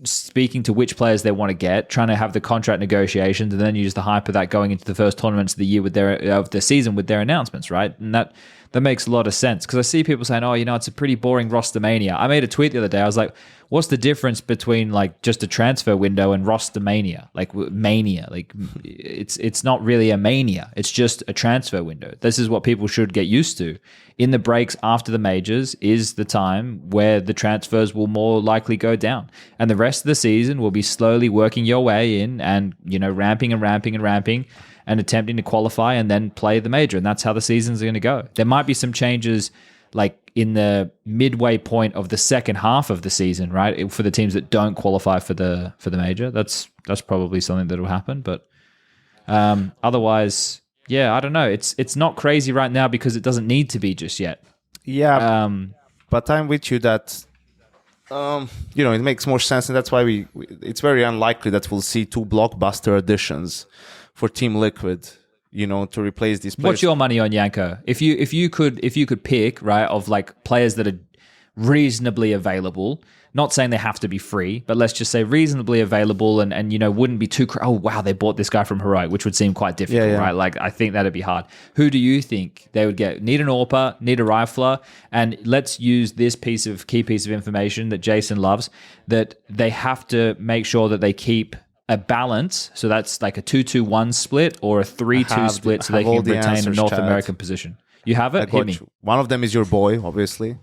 speaking to which players they want to get, trying to have the contract negotiations, and then use the hype of that going into the first tournaments of the year of the season with their announcements, right? And that makes a lot of sense, because I see people saying, oh, it's a pretty boring roster mania. I made a tweet the other day. I was like, what's the difference between like just a transfer window and roster mania? Like mania, like it's not really a mania. It's just a transfer window. This is what people should get used to. In the breaks after the majors is the time where the transfers will more likely go down, and the rest of the season will be slowly working your way in and ramping and attempting to qualify and then play the major. And that's how the seasons are going to go. There might be some changes like in the midway point of the second half of the season, right? For the teams that don't qualify for the major. That's probably something that will happen. But otherwise, yeah, I don't know. It's not crazy right now because it doesn't need to be just yet. Yeah, but I'm with you that it makes more sense, and that's why it's very unlikely that we'll see 2 blockbuster additions for Team Liquid, to replace these players. What's your money on, Yanko? If you could pick, right, of like players that are reasonably available, not saying they have to be free, but let's just say reasonably available and wouldn't be too oh wow, they bought this guy from Heroic, which would seem quite difficult, right? Like I think that'd be hard. Who do you think they would get? Need an AWPer, need a rifler, and let's use this key piece of information that Jason loves, that they have to make sure that they keep a balance, so that's like a 2-2-1 split or a 3-2 split, so they can retain a North American position. You have it? Hit me. One of them is your boy, obviously,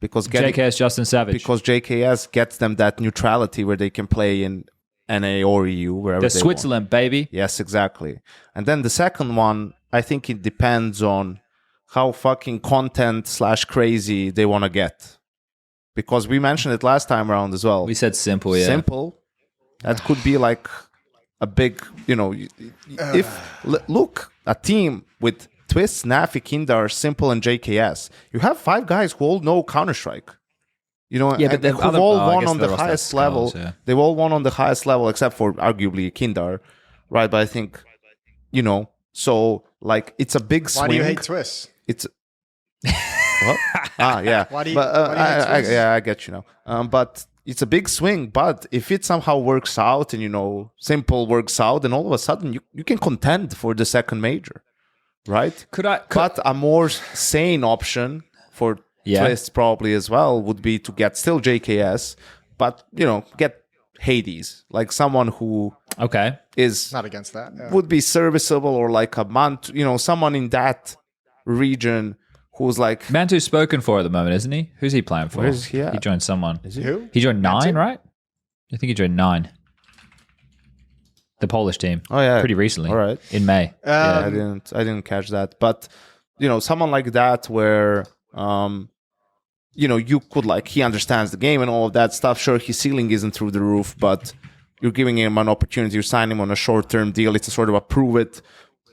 because JKS Justin Savage. Because JKS gets them that neutrality where they can play in NA or EU, wherever They're Switzerland, want. Baby. Yes, exactly. And then the second one, I think it depends on how fucking content/crazy they want to get. Because we mentioned it last time around as well. We said simple, yeah. Simple. That could be like a big, look, a team with Twist, Nafi, Kindar, Simple, and JKS. You have 5 guys who all know Counter-Strike. But they've all won on the highest level. Yeah. They've all won on the highest level, except for arguably Kindar, right? But I think, so like it's a big swing. Why do you hate Twist? It's what? Yeah. Why do you hate Twist? I get you now. But it's a big swing, but if it somehow works out and, Simple works out, then all of a sudden you can contend for the second major, right? But a more sane option for Twist probably as well would be to get still JKS, but, get Hades, like someone who is not against that. Yeah. Would be serviceable, or like a month, someone in that region who's like Mantu's spoken for at the moment, isn't he? Who's he playing for? Where is he at? He joined someone. Is he? Who? He joined Mantu? 9, right? I think he joined 9. The Polish team. Oh yeah, pretty recently. All right, in May. I didn't catch that, but someone like that where you could like he understands the game and all of that stuff. Sure, his ceiling isn't through the roof, but you're giving him an opportunity. You sign him on a short-term deal. It's a sort of a prove-it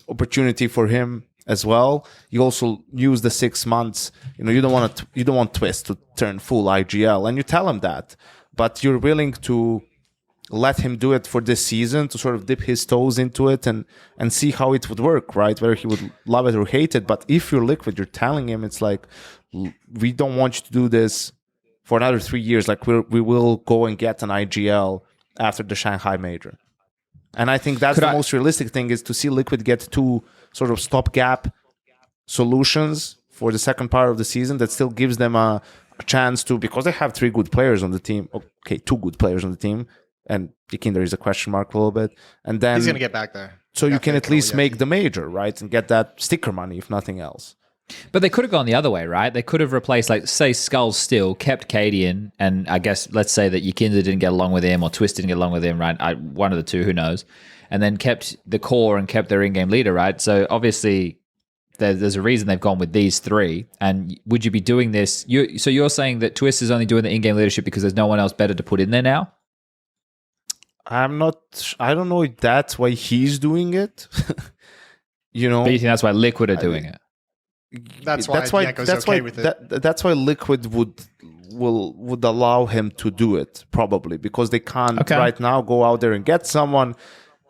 opportunity for him as well. You also use the 6 months. You don't want Twist to turn full IGL, and you tell him that, but you're willing to let him do it for this season to sort of dip his toes into it and see how it would work, right? Whether he would love it or hate it. But if you're Liquid, you're telling him it's like, we don't want you to do this for another 3 years. Like we will go and get an IGL after the Shanghai major. And I think that's most realistic thing, is to see Liquid get 2 sort of stopgap solutions for the second part of the season that still gives them a chance to, because they have 3 good players on the team. Okay, 2 good players on the team. And Ikinder is a question mark a little bit. And then he's going to get back there. So you can at least make the major, right? And get that sticker money, if nothing else. But they could have gone the other way, right? They could have replaced, like, say, Skull still kept Cadian, and I guess let's say that Yakinza didn't get along with him or Twist didn't get along with him, right? One of the two, who knows? And then kept the core and kept their in-game leader, right? So obviously, there's a reason they've gone with these three. And would you be doing this? So you're saying that Twist is only doing the in-game leadership because there's no one else better to put in there now? I don't know if that's why he's doing it. You know, But you think that's why Liquid are doing it? That's why Diego's okay with it. That's why Liquid would allow him to do it, probably, because they can't right now go out there and get someone,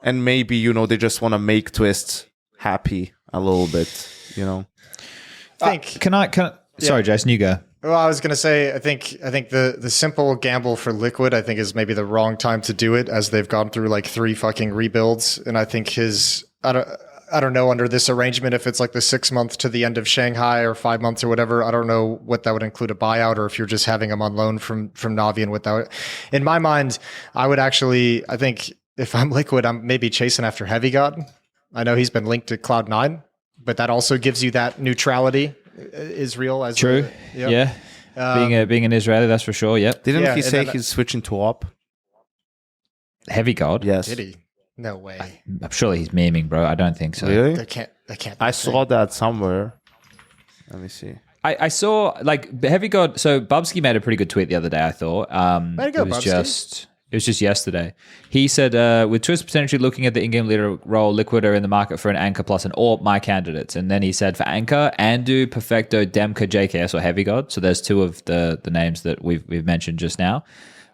and maybe, you know, they just want to make Twist happy a little bit, you know. I think. Sorry, Jason, you go. Well, I was going to say, I think the simple gamble for Liquid, I think, is maybe the wrong time to do it, as they've gone through like 3 fucking rebuilds, and I think I don't know, under this arrangement, if it's like the 6 month to the end of Shanghai or 5 months or whatever, I don't know what that would include, a buyout, or if you're just having him on loan from Navi. And without, in my mind, I think if I'm Liquid, I'm maybe chasing after Heavy God. I know he's been linked to Cloud9, but that also gives you that neutrality, Israel. As True. Yeah. Being an Israeli, that's for sure. Yep. Didn't he say he's switching to op? Heavy God? Yes. Did he? No way. I'm surely he's memeing, bro. I don't think so. Really? That can't. I saw that somewhere. Let me see. I saw, like, Heavy God. So Bubsky made a pretty good tweet the other day, I thought. Way to go, Bubsky. It was just yesterday. He said, with Twist potentially looking at the in-game leader role, Liquid are in the market for an Anchor plus an AWP, my candidates. And then he said, for Anchor, Andu, Perfecto, Demka, JKS, or Heavy God. So there's 2 of the names that we've mentioned just now.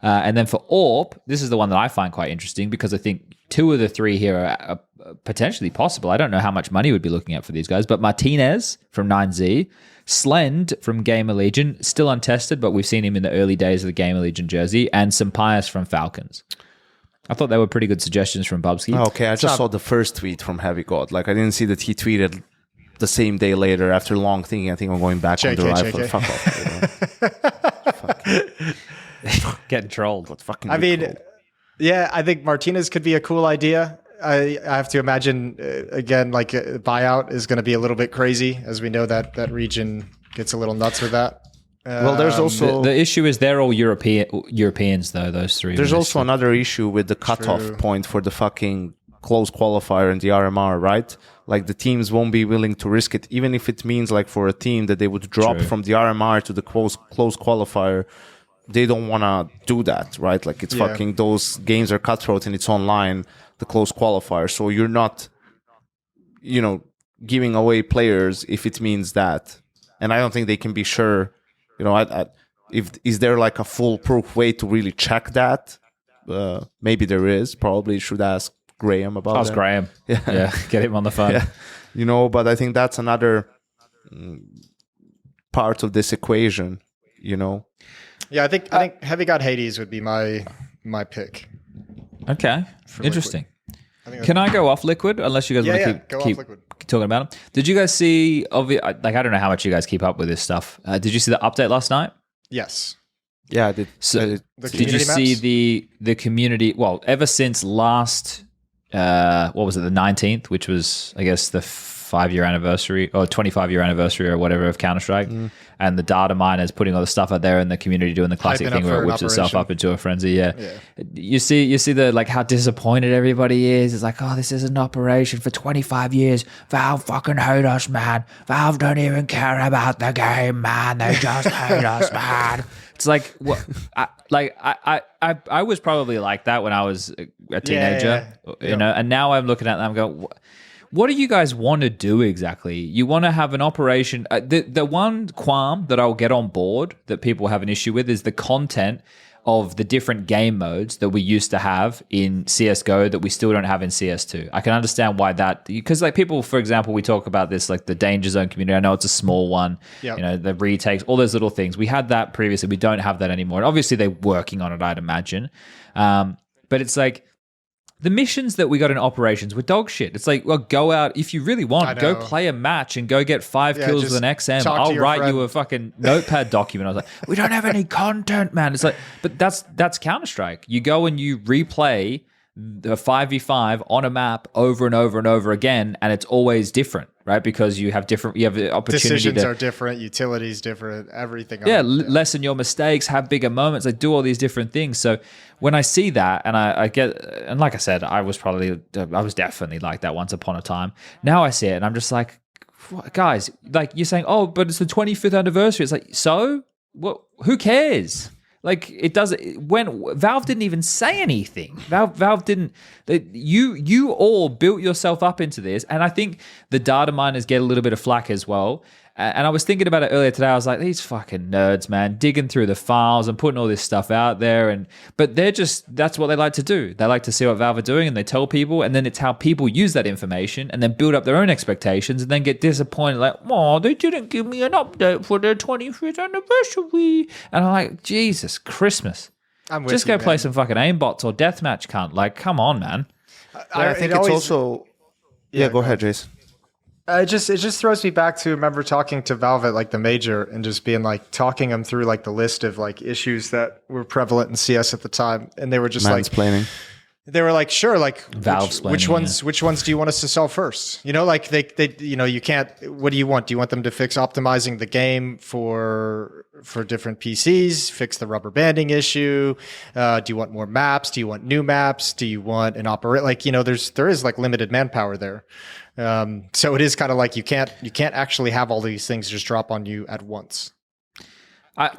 And then for AWP, this is the one that I find quite interesting, because I think 2 of the 3 here are potentially possible. I don't know how much money we'd be looking at for these guys, but Martinez from 9Z, Slend from Gamer Legion, still untested, but we've seen him in the early days of the Gamer Legion jersey, and Sampaias from Falcons. I thought they were pretty good suggestions from Bubsky. Okay, I just saw the first tweet from Heavy God. Like, I didn't see that he tweeted the same day later after long thinking. I think I'm going back on the rifle. Fuck off. Getting trolled. What fucking? I mean, cool. yeah, I think Martinez could be a cool idea. I have to imagine, again, like a buyout is going to be a little bit crazy, as we know that region gets a little nuts with that. Well, there's also the issue is they're all Europeans though. Those 3. There's also another issue with the cutoff point for the fucking close qualifier and the RMR, right? Like, the teams won't be willing to risk it, even if it means, like, for a team that they would drop from the RMR to the close qualifier. They don't want to do that, right? Like, it's fucking, those games are cutthroat and it's online, the close qualifier. So you're not, you know, giving away players if it means that. And I don't think they can be sure, you know, is there like a foolproof way to really check that? Maybe there is. Probably should ask Graham about Ask Graham. Yeah. Get him on the phone. Yeah. You know, but I think that's another part of this equation, you know. Yeah, I think Heavy God Hades would be my pick. Okay, interesting. Can I go off Liquid? Unless you guys want to keep talking about them. Did you guys see? Like, I don't know how much you guys keep up with this stuff. Did you see the update last night? Yes. Yeah, I did. So, did you see the community? Well, ever since last, what was it, the 19th, which was, I guess, the 5-year anniversary or 25-year anniversary or whatever of Counter-Strike, and the data miners putting all the stuff out there and the community doing the classic thing where it whips itself up into a frenzy. Yeah. You see the, like, how disappointed everybody is. It's like, oh, this is an operation for 25 years. Valve fucking hate us, man. Valve don't even care about the game, man. They just hate us, man. It's like, what? I was probably like that when I was a teenager, you know, and now I'm looking at them, I'm going, what do you guys want to do exactly? You want to have an operation. The one qualm that I'll get on board that people have an issue with is the content of the different game modes that we used to have in CSGO that we still don't have in CS2. I can understand why that, because, like, people, for example, we talk about this, like the Danger Zone community. I know it's a small one, you know, the retakes, all those little things. We had that previously. We don't have that anymore. And obviously they're working on it, I'd imagine. But it's like, the missions that we got in operations were dog shit. It's like, well, go out if you really want. Go play a match and go get 5 kills with an XM. I'll write you a fucking notepad document. I was like, we don't have any content, man. It's like, but that's Counter-Strike. You go and you replay the 5v5 on a map over and over and over again, and it's always different, right? Because you have the opportunity Decisions are different, utilities different, everything. Lessen your mistakes, have bigger moments, like do all these different things. So when I see that, and I get, and like I said, I was definitely like that once upon a time. Now I see it, and I'm just like, guys, like you're saying, oh, but it's the 25th anniversary. It's like, so what? Who cares? Like it does. When Valve didn't even say anything. Valve didn't. You all built yourself up into this, and I think the data miners get a little bit of flack as well. And I was thinking about it earlier today. I was like, these fucking nerds, man, digging through the files and putting all this stuff out there. But that's what they like to do. They like to see what Valve are doing, and they tell people, and then it's how people use that information and then build up their own expectations and then get disappointed. Like, oh, they didn't give me an update for their 25th anniversary. And I'm like, Jesus, Christmas. Just go play some fucking aimbots or deathmatch, cunt. Like, come on, man. I think it's also... Yeah, go ahead, Jason. It just throws me back to remember talking to Valve at like the major and just being like talking them through like the list of like issues that were prevalent in CS at the time, and they were just mansplaining. They were like, sure, like which ones do you want us to sell first? You know, like they you can't. What do you want? Do you want them to fix optimizing the game for different PCs? Fix the rubber banding issue? Do you want more maps? Do you want new maps? Do you want an operate? Like there is like limited manpower there. So it is kind of like you can't actually have all these things just drop on you at once.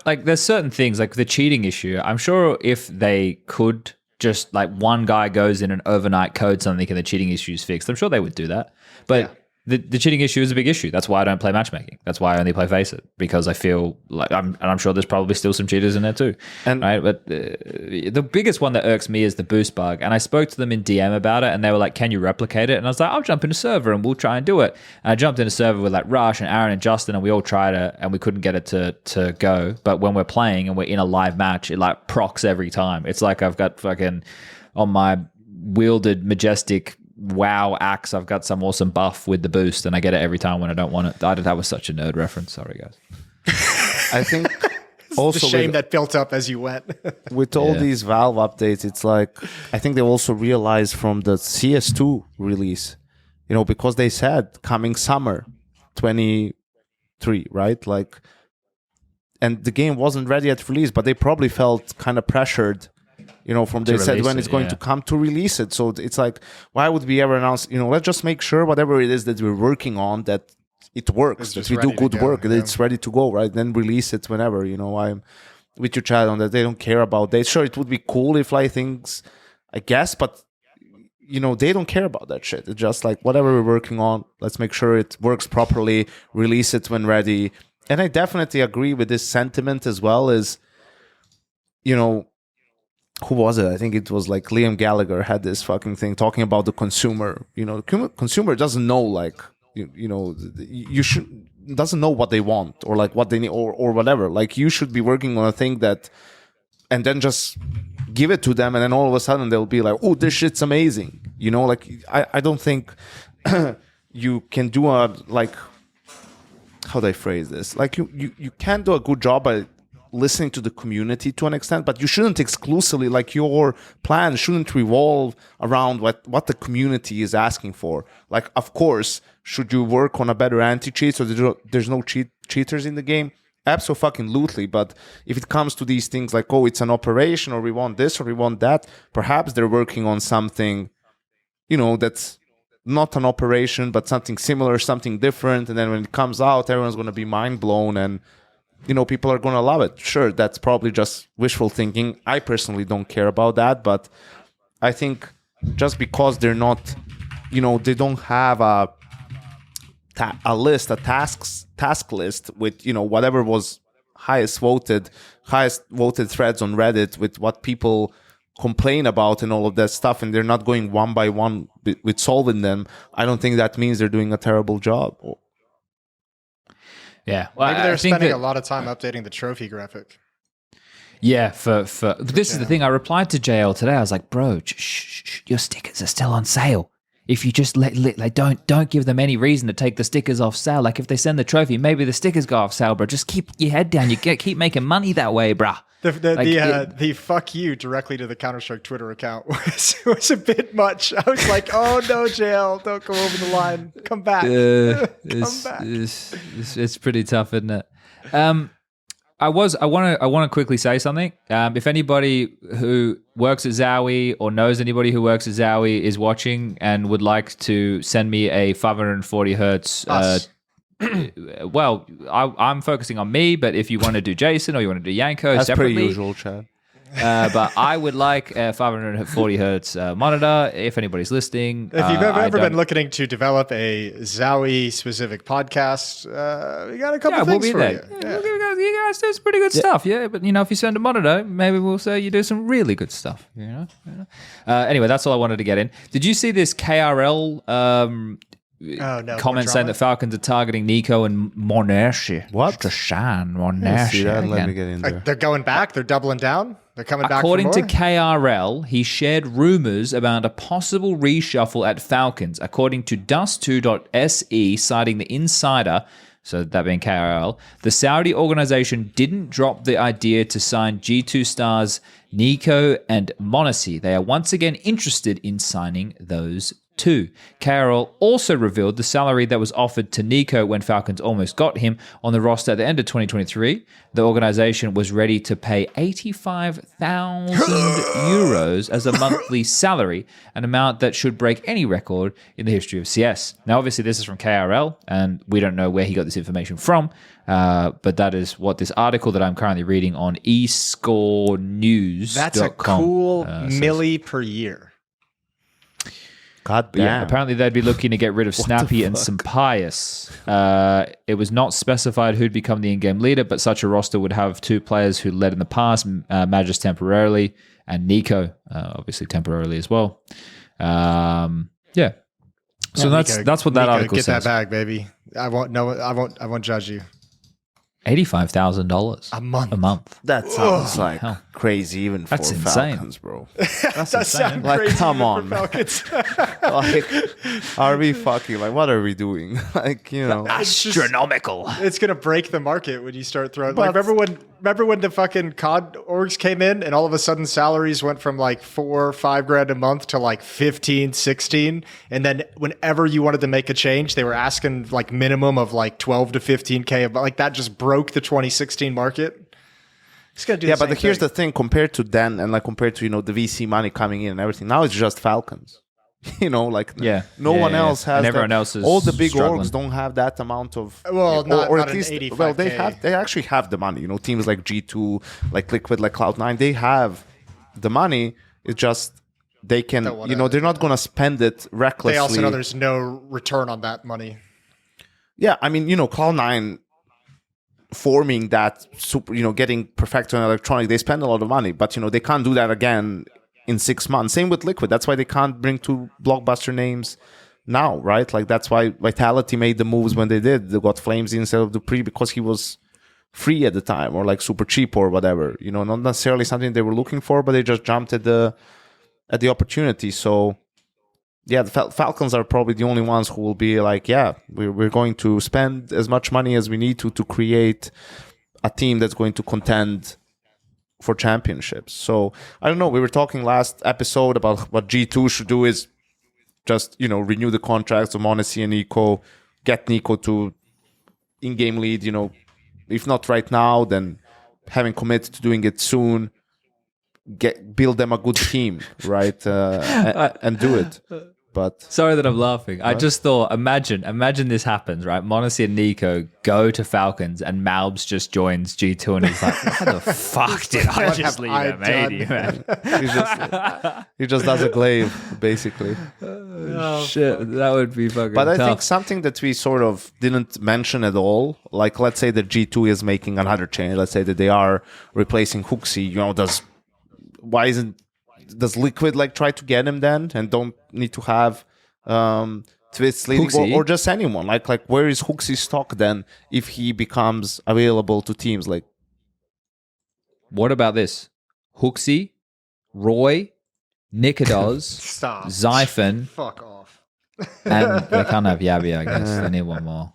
Like there's certain things like the cheating issue. I'm sure if they could just like one guy goes in and overnight code something and the cheating issue is fixed, I'm sure they would do that. But the cheating issue is a big issue. That's why I don't play matchmaking. That's why I only play Faceit, because I feel like I'm sure there's probably still some cheaters in there too. Right? But the biggest one that irks me is the boost bug. And I spoke to them in DM about it, and they were like, "Can you replicate it?" And I was like, "I'll jump in a server and we'll try and do it." And I jumped in a server with like Rush and Aaron and Justin, and we all tried it, and we couldn't get it to go. But when we're playing and we're in a live match, it like procs every time. It's like I've got fucking on my wielded majestic WoW axe, I've got some awesome buff with the boost, and I get it every time when I don't want it. That was such a nerd reference. Sorry, guys. I think also the shame that built up as you went. With all these Valve updates, it's like I think they also realized from the CS2 release, because they said coming summer 23, right? Like, and the game wasn't ready at release, but they probably felt kind of pressured. They said when it's going to come to release it. So it's like, why would we ever announce, let's just make sure whatever it is that we're working on, that it works, that we do good work, that it's ready to go, right? Then release it whenever, I'm with your chat on that. They don't care about that. Sure, it would be cool if like things, I guess, but, they don't care about that shit. It's just like, whatever we're working on, let's make sure it works properly, release it when ready. And I definitely agree with this sentiment as well as, who was it? I think it was like Liam Gallagher had this fucking thing talking about the consumer. Consumer doesn't know like you should doesn't know what they want or like what they need or whatever. Like you should be working on a thing that, and then just give it to them, and then all of a sudden they'll be like, "Oh, this shit's amazing." Like I don't think you can do a like how do I phrase this? Like you can't do a good job by listening to the community to an extent, but you shouldn't exclusively, like your plan shouldn't revolve around what the community is asking for. Like, of course, should you work on a better anti-cheat so there's no cheaters in the game? Absolutely. But if it comes to these things like, oh, it's an operation, or we want this or we want that, perhaps they're working on something, that's not an operation, but something similar, something different. And then when it comes out, everyone's going to be mind blown and people are going to love it. Sure, that's probably just wishful thinking. I personally don't care about that, but I think just because they're not, they don't have a task list with, whatever was highest voted threads on Reddit with what people complain about and all of that stuff, and they're not going one by one with solving them. I don't think that means they're doing a terrible job. Yeah, well, maybe they're spending a lot of time updating the trophy graphic. Yeah, for this is the thing. I replied to JL today. I was like, "Bro, shh, your stickers are still on sale. If you just don't give them any reason to take the stickers off sale. Like if they send the trophy, maybe the stickers go off sale, bro. Just keep your head down. You keep making money that way, bruh. The fuck you directly to the Counter-Strike Twitter account was a bit much. I was like, oh no, JL, don't go over the line. Come back. It's pretty tough, isn't it? I want to quickly say something. If anybody who works at Zowie or knows anybody who works at Zowie is watching and would like to send me a 540 hertz. Well, I'm focusing on me, but if you want to do Jason or you want to do Yanko That's separately, pretty usual, Chad. but I would like a 540 hertz monitor. If anybody's listening, If you've ever been looking to develop a Zowie specific podcast, we got a couple things for you. Yeah. You guys do some pretty good stuff, yeah. But if you send a monitor, maybe we'll say you do some really good stuff. Anyway, that's all I wanted to get in. Did you see this KRL? Comment saying that Falcons are targeting Nico and Monash. What? Deshaun Yeah, see that? Monash. Let me get in there. Like, they're going back. They're doubling down. They're coming back. According for to more? KRL, he shared rumors about a possible reshuffle at Falcons. According to Dust2.se, citing the insider, so that being KRL, the Saudi organization didn't drop the idea to sign G2 stars Nico and Monasi. They are once again interested in signing those two. KRL also revealed the salary that was offered to Nico when Falcons almost got him on the roster at the end of 2023. The organization was ready to pay 85,000 euros as a monthly salary, an amount that should break any record in the history of CS. Now, obviously, this is from KRL, and we don't know where he got this information from, but that is what this article that I'm currently reading on eScoreNews.com. That's a cool says. milli per year. God damn. Yeah, apparently they'd be looking to get rid of Snappy and Sampaius. It was not specified who'd become the in-game leader, but such a roster would have two players who led in the past, Magus temporarily, and Nico, obviously temporarily as well. Yeah. So that's what that Nico, article get says. that bag, baby. I won't judge you. $85,000 A month. A month. That sounds like hell. crazy even for That's insane. Falcons, bro. That sounds Like, crazy come even on, for man. Falcons. Like, are we fucking, like, what are we doing? Like, Astronomical. It's gonna break the market when you start throwing. But- remember when the fucking COD orgs came in and all of a sudden salaries went from like $4 or $5 a month to like 15, 16, and then whenever you wanted to make a change, they were asking like minimum of like 12 to 15K. But like that just broke the 2016 market. It's gonna do. yeah, the but same here's thing. the thing, compared to then and like compared to, the VC money coming in and everything, now it's just Falcons. No one else has And everyone that. else is all the big struggling. orgs don't have that amount of Well, not at an least 85K. they actually have the money. Teams like G2, like Liquid, like Cloud9, they have the money. It's just they can Don't wanna- they're not gonna spend it recklessly. They also know there's no return on that money. Yeah, I mean, Cloud9 forming that super, getting Perfecto and Electronic, they spend a lot of money, but they can't do that again in 6 months. Same with Liquid. That's why they can't bring two blockbuster names now, right? Like that's why Vitality made the moves when they did. They got Flames instead of Dupree because he was free at the time or like super cheap or whatever. Not necessarily something they were looking for, but they just jumped at the opportunity. So yeah, the Falcons are probably the only ones who will be like, yeah, we're going to spend as much money as we need to create a team that's going to contend for championships. So I don't know. We were talking last episode about what G2 should do is just, renew the contracts of Monasi and Nico, get Nico to in-game lead, if not right now, then having committed to doing it soon, build them a good team, right? And do it. But Sorry that I'm laughing. I just thought, imagine this happens, right? Monasi and Nico go to Falcons and Malbs just joins G2 and he's like, how the fuck did I What just have leave I a matey, man? he just does a glaive, basically. Shit, that would be fucking But I tough. think something that we sort of didn't mention at all, like let's say that G2 is making another change. Let's say that they are replacing Hooksy. Does Liquid like try to get him then and don't need to have Twist leading Hooksy? or just anyone? Like where is Hooksy's stock then if he becomes available to teams? Like What about this? Hooksy, Roy, Nikodos, Stop. Zyphon, Fuck off. and they can't have Yabi, I guess. They need one more.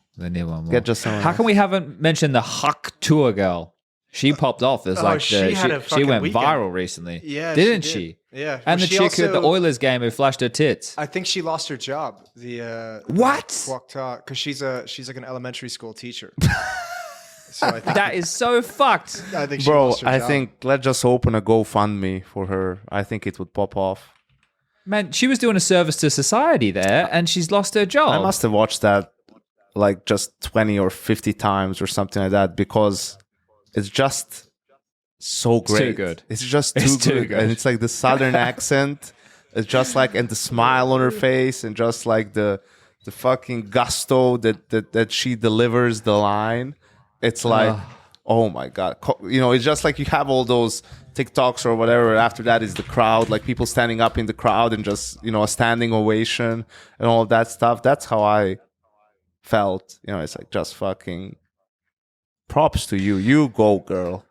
get just someone How else. come we haven't mentioned the Huck Tour girl? She popped off as like she had a she fucking went weekend. viral recently. Yeah, didn't she she? did. Yeah. And Well, the she chick at the also- Oilers game who flashed her tits. I think she lost her job. The What? because she's like an elementary school teacher. So I think That is so fucked. I think she Bro, lost her I job. think let's just open a GoFundMe for her. I think it would pop off. Man, she was doing a service to society there, and she's lost her job. I must have watched that like just 20 or 50 times or something like that because it's just so great. too good. It's just It's too too good. good. And it's like the southern accent. It's just like, and the smile on her face, and just like the fucking gusto that she delivers the line. It's like, oh my God. It's just like you have all those TikToks or whatever. After that is the crowd, like people standing up in the crowd and just, a standing ovation and all that stuff. That's how I felt. It's like just fucking props to you. You go, girl.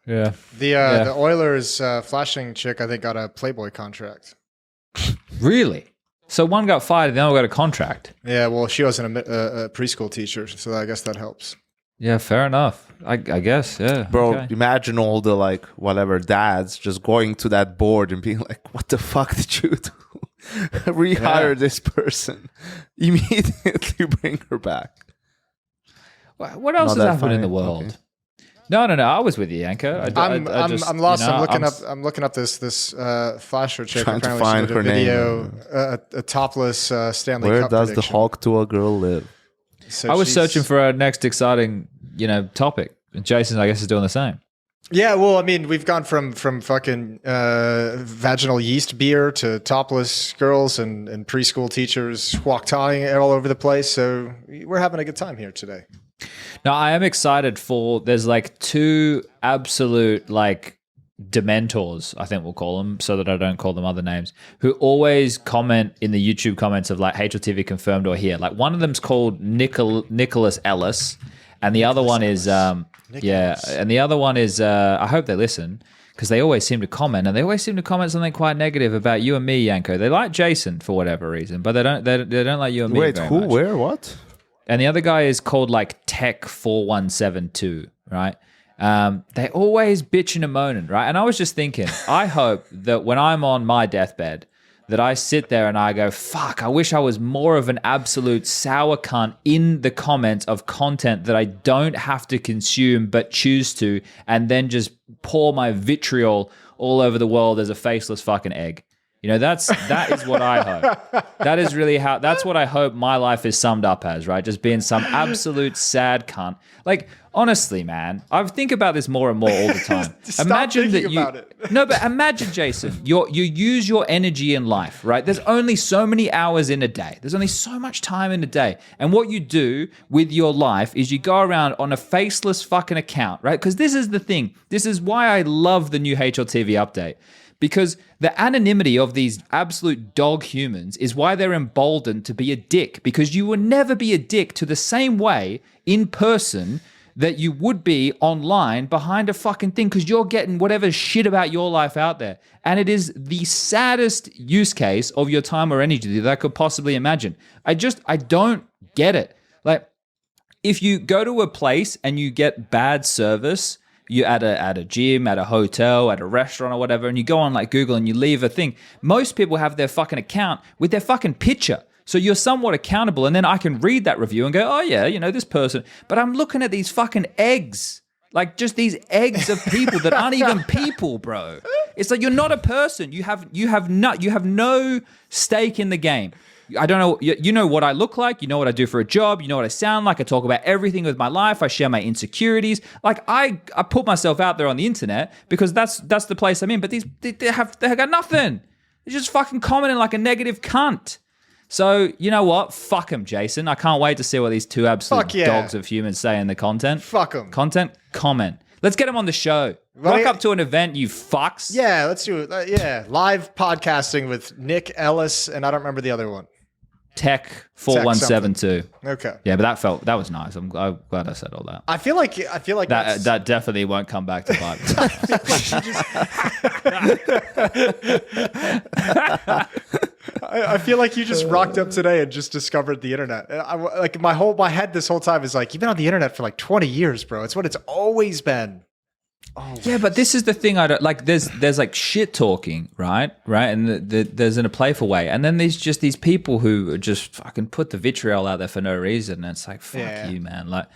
Yeah. the Oilers flashing chick, I think, got a Playboy contract. Really? So one got fired and the other got a contract. Yeah, well, she wasn't a preschool teacher, so I guess that helps. Yeah, fair enough. I guess, yeah. Bro, okay. imagine all the like whatever dads just going to that board and being like, what the fuck did you do? Rehire this person. Immediately bring her back. What else Not has that happened in the funny? world? Okay. No. I was with you, Yanko. I'm lost. I'm looking up this flasher chick. Trying to Apparently find she did her a name. video, a topless Stanley Where Cup does the prediction. Hawk to a girl live? So I was she's- searching for our next exciting, topic. And Jason, I guess, is doing the same. Yeah, well, I mean, we've gone from fucking vaginal yeast beer to topless girls and preschool teachers walk tying all over the place. So we're having a good time here today. Now, I am excited for, there's like two absolute like dementors, I think we'll call them, so that I don't call them other names, who always comment in the YouTube comments of like HLTV confirmed or here. Like one of them's called Nicholas Ellis, and the other one is, and the other one is, I hope they listen, because they always seem to comment, and they always seem to comment something quite negative about you and me, Yanko. They like Jason for whatever reason, but they don't like you and me. Wait, very who? much. Where? What? And the other guy is called like Tech4172, right? They always bitching and moaning, right? And I was just thinking, I hope that when I'm on my deathbed, that I sit there and I go, fuck, I wish I was more of an absolute sour cunt in the comments of content that I don't have to consume but choose to, and then just pour my vitriol all over the world as a faceless fucking egg. That is what I hope. That is really that's what I hope my life is summed up as, right? Just being some absolute sad cunt. Like, honestly, man, I think about this more and more all the time. Stop thinking about it. No, but imagine, Jason, you use your energy in life, right? There's only so many hours in a day. There's only so much time in a day. And what you do with your life is you go around on a faceless fucking account, right? Because this is the thing. This is why I love the new HLTV update. Because the anonymity of these absolute dog humans is why they're emboldened to be a dick. Because you will never be a dick to the same way in person that you would be online behind a fucking thing, because you're getting whatever shit about your life out there. And it is the saddest use case of your time or energy that I could possibly imagine. I don't get it. Like, if you go to a place and you get bad service, you at a gym, at a hotel, at a restaurant or whatever, and you go on like Google and you leave a thing, most people have their fucking account with their fucking picture. So you're somewhat accountable, and then I can read that review and go, oh yeah, this person. But I'm looking at these fucking eggs, like just these eggs of people that aren't even people, bro. It's like you're not a person. You have no stake in the game. I don't know. You know what I look like. You know what I do for a job. You know what I sound like. I talk about everything with my life. I share my insecurities. Like I put myself out there on the internet because that's the place I'm in. But they got nothing. They're just fucking commenting like a negative cunt. So you know what? Fuck them, Jason. I can't wait to see what these two absolute dogs of humans say in the content. Fuck them. Content, comment. Let's get them on the show. Rock up to an event, you fucks. Yeah, let's do it. Yeah, live podcasting with Nick Ellis, and I don't remember the other one. Tech4172. Okay. Yeah, but that was nice. I'm glad I said all that. I feel like That definitely won't come back to bite. I feel like you just rocked up today and just discovered the internet. My head this whole time is like, you've been on the internet for like 20 years, bro. It's what it's always been. Yeah, but this is the thing I don't like. There's like shit talking, right, and there's in a playful way, and then there's just these people who just fucking put the vitriol out there for no reason, and it's like fuck you, man. Like,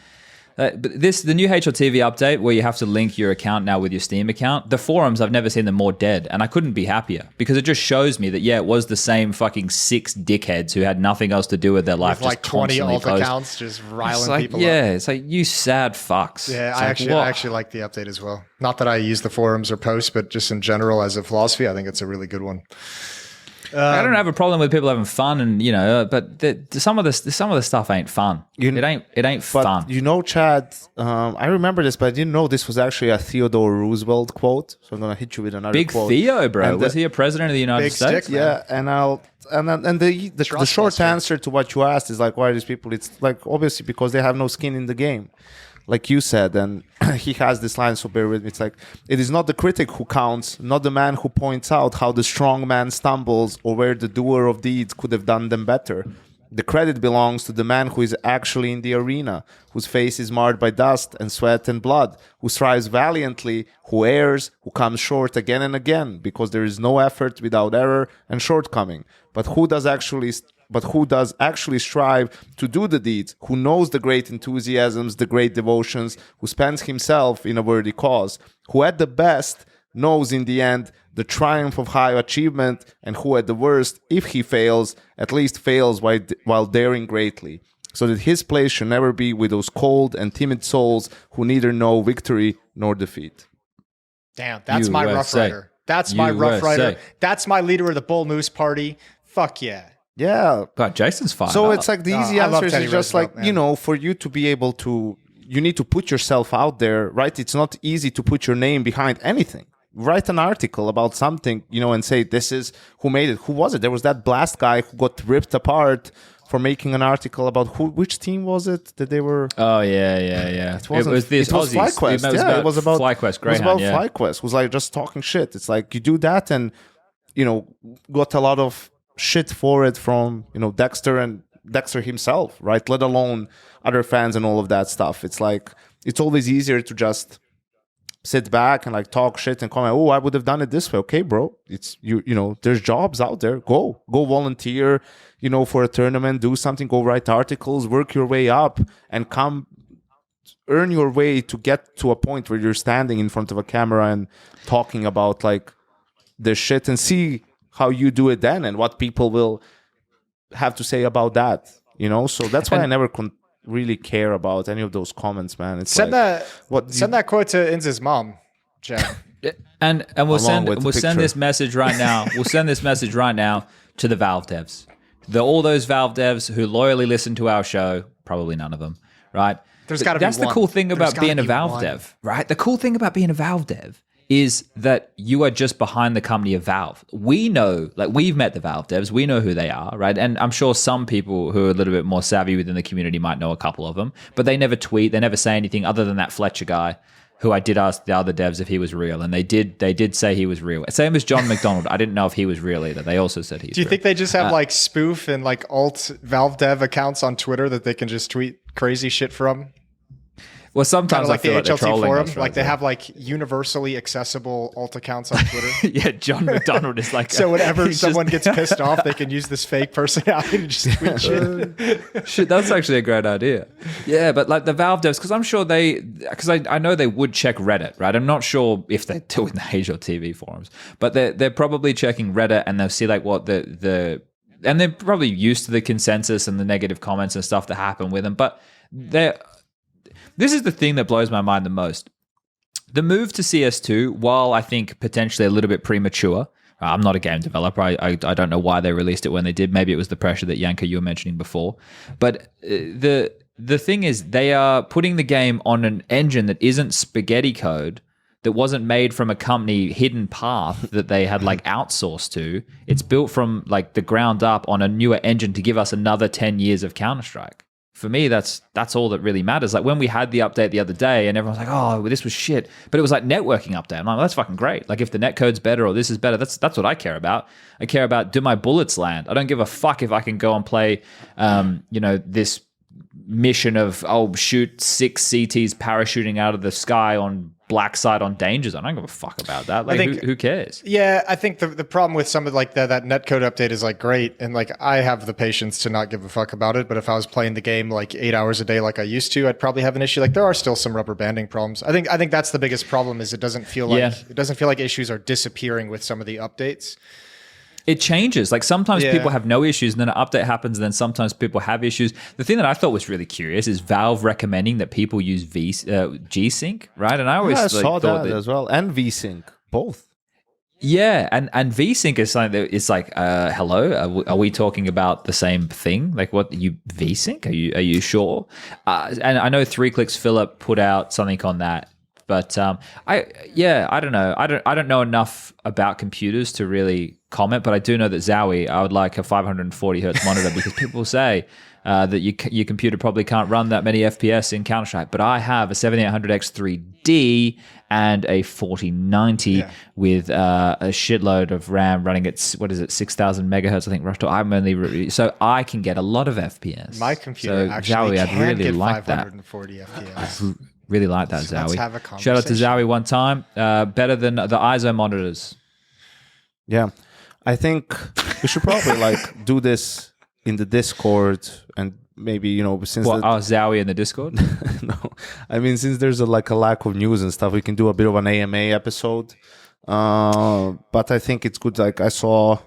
but the new HLTV update where you have to link your account now with your Steam account. The forums, I've never seen them more dead, and I couldn't be happier because it just shows me that it was the same fucking 6 dickheads who had nothing else to do with their life, With like just 20 alt constantly accounts just riling it's like, people yeah, up. it's like you sad fucks. Yeah, It's I like, actually like the update as well. Not that I use the forums or posts, but just in general as a philosophy, I think it's a really good one. I don't have a problem with people having fun, and but some of the stuff ain't fun. It ain't But fun. Chad, I remember this, but I didn't know this was actually a Theodore Roosevelt quote. So I'm gonna hit you with another Big quote. Theo, bro. And Was he a president of the United Big States? stick, man. Yeah, and the short Trustbuster. answer to what you asked is like, why are these people? It's like obviously because they have no skin in the game, like you said. And he has this line, so bear with me. It's like, it is not the critic who counts, not the man who points out how the strong man stumbles or where the doer of deeds could have done them better. The credit belongs to the man who is actually in the arena, whose face is marred by dust and sweat and blood, who strives valiantly, who errs, who comes short again and again, because there is no effort without error and shortcoming. But who does actually strive to do the deeds, who knows the great enthusiasms, the great devotions, who spends himself in a worthy cause, who at the best knows in the end the triumph of high achievement, and who at the worst, if he fails, at least fails while daring greatly, so that his place should never be with those cold and timid souls who neither know victory nor defeat. Damn, that's my Rough USA. Rider. That's my Rough USA. Rider. That's my leader of the Bull Moose Party. Fuck yeah. Yeah. God, Jason's fine. So it's like the easy I love answer Teddy is just Roosevelt, like, man. for you to be able to, you need to put yourself out there, right? It's not easy to put your name behind anything. Write an article about something, and say, this is who made it. Who was it? There was that Blast guy who got ripped apart for making an article about which team was it that they were. Oh yeah. It was this It was Aussies. FlyQuest. It was about FlyQuest. It was Greyhound. about Yeah. FlyQuest. It was like just talking shit. It's like you do that and got a lot of shit for it from Dexter and Dexter himself, right? Let alone other fans and all of that stuff. It's like it's always easier to just sit back and like talk shit and comment, oh, I would have done it this way. Okay, bro. It's there's jobs out there. Go volunteer, for a tournament, do something, go write articles, work your way up and earn your way to get to a point where you're standing in front of a camera and talking about like the shit and see how you do it then and what people will have to say about that, So that's why I never really care about any of those comments, man. It's Send like, that quote to Inz's mom, Jen. And we'll send with the send picture. this message right now. We'll send this message right now to the Valve devs. All those Valve devs who loyally listen to our show, probably none of them, right? There's gotta be That's the one. cool thing There's about gotta being a be Valve one. dev, right? The cool thing about being a Valve dev is that you are just behind the company of Valve. We know, like we've met the Valve devs, we know who they are, right? And I'm sure some people who are a little bit more savvy within the community might know a couple of them, but they never tweet, they never say anything other than that Fletcher guy, who I did ask the other devs if he was real, and they did say he was real. Same as John McDonald. I didn't know if he was real either. They also said he's Do you real. think they just have like spoof and like alt Valve dev accounts on Twitter that they can just tweet crazy shit from? Well, Kind sometimes of like I feel the like they're HLT trolling forum. us, Like right? they have like universally accessible alt accounts on Twitter. Yeah, John McDonald is like. So whenever he's someone just- gets pissed off, they can use this fake personality to just tweet shit. Shit, that's actually a great idea. Yeah, but like the Valve devs, because I'm sure because I know they would check Reddit, right? I'm not sure if they're doing the Asia TV forums, but they're probably checking Reddit and they'll see like what and they're probably used to the consensus and the negative comments and stuff that happen with them. But this is the thing that blows my mind the most. The move to CS2, while I think potentially a little bit premature, I'm not a game developer. I don't know why they released it when they did. Maybe it was the pressure that Yanka, you were mentioning before. But the thing is, they are putting the game on an engine that isn't spaghetti code, that wasn't made from a company hidden path that they had like outsourced to. It's built from like the ground up on a newer engine to give us another 10 years of Counter-Strike. For me, that's all that really matters. Like when we had the update the other day and everyone's like, oh, well, this was shit. But it was like networking update. I'm like, well, that's fucking great. Like if the netcode's better or this is better, that's what I care about. I care about, do my bullets land? I don't give a fuck if I can go and play, this mission of shoot 6 CTs parachuting out of the sky on black site on danger zone. I don't give a fuck about that. Like, who cares? Yeah, I think the problem with some of like that netcode update is like great, and like I have the patience to not give a fuck about it. But if I was playing the game like 8 hours a day like I used to, I'd probably have an issue. Like there are still some rubber banding problems. I think that's the biggest problem is it doesn't feel like issues are disappearing with some of the updates. It changes. Like sometimes people have no issues and then an update happens and then sometimes people have issues. The thing that I thought was really curious is Valve recommending that people use G-Sync, right? And I always saw thought that as well. And VSync, both. Yeah, and VSync is something that it's like, hello, are we talking about the same thing? Like what, you VSync? Are you sure? And I know 3Clicks Philip put out something on that. But I don't know. I don't know enough about computers to really comment, but I do know that Zowie, I would like a 540 hertz monitor because people say that your computer probably can't run that many FPS in Counter-Strike. But I have a 7800X3D and a 4090 with a shitload of RAM running at 6,000 megahertz. I think I'm only so I can get a lot of FPS. My computer actually Zowie, can I'd really get like 540 FPS. Really like that, Let's Zowie. have a conversation. Shout out to Zowie one time. Better than the ISO monitors. Yeah. I think we should probably like do this in the Discord and maybe, since Zowie in the Discord? No. I mean, since there's a lack of news and stuff, we can do a bit of an AMA episode. But I think it's good. Like I saw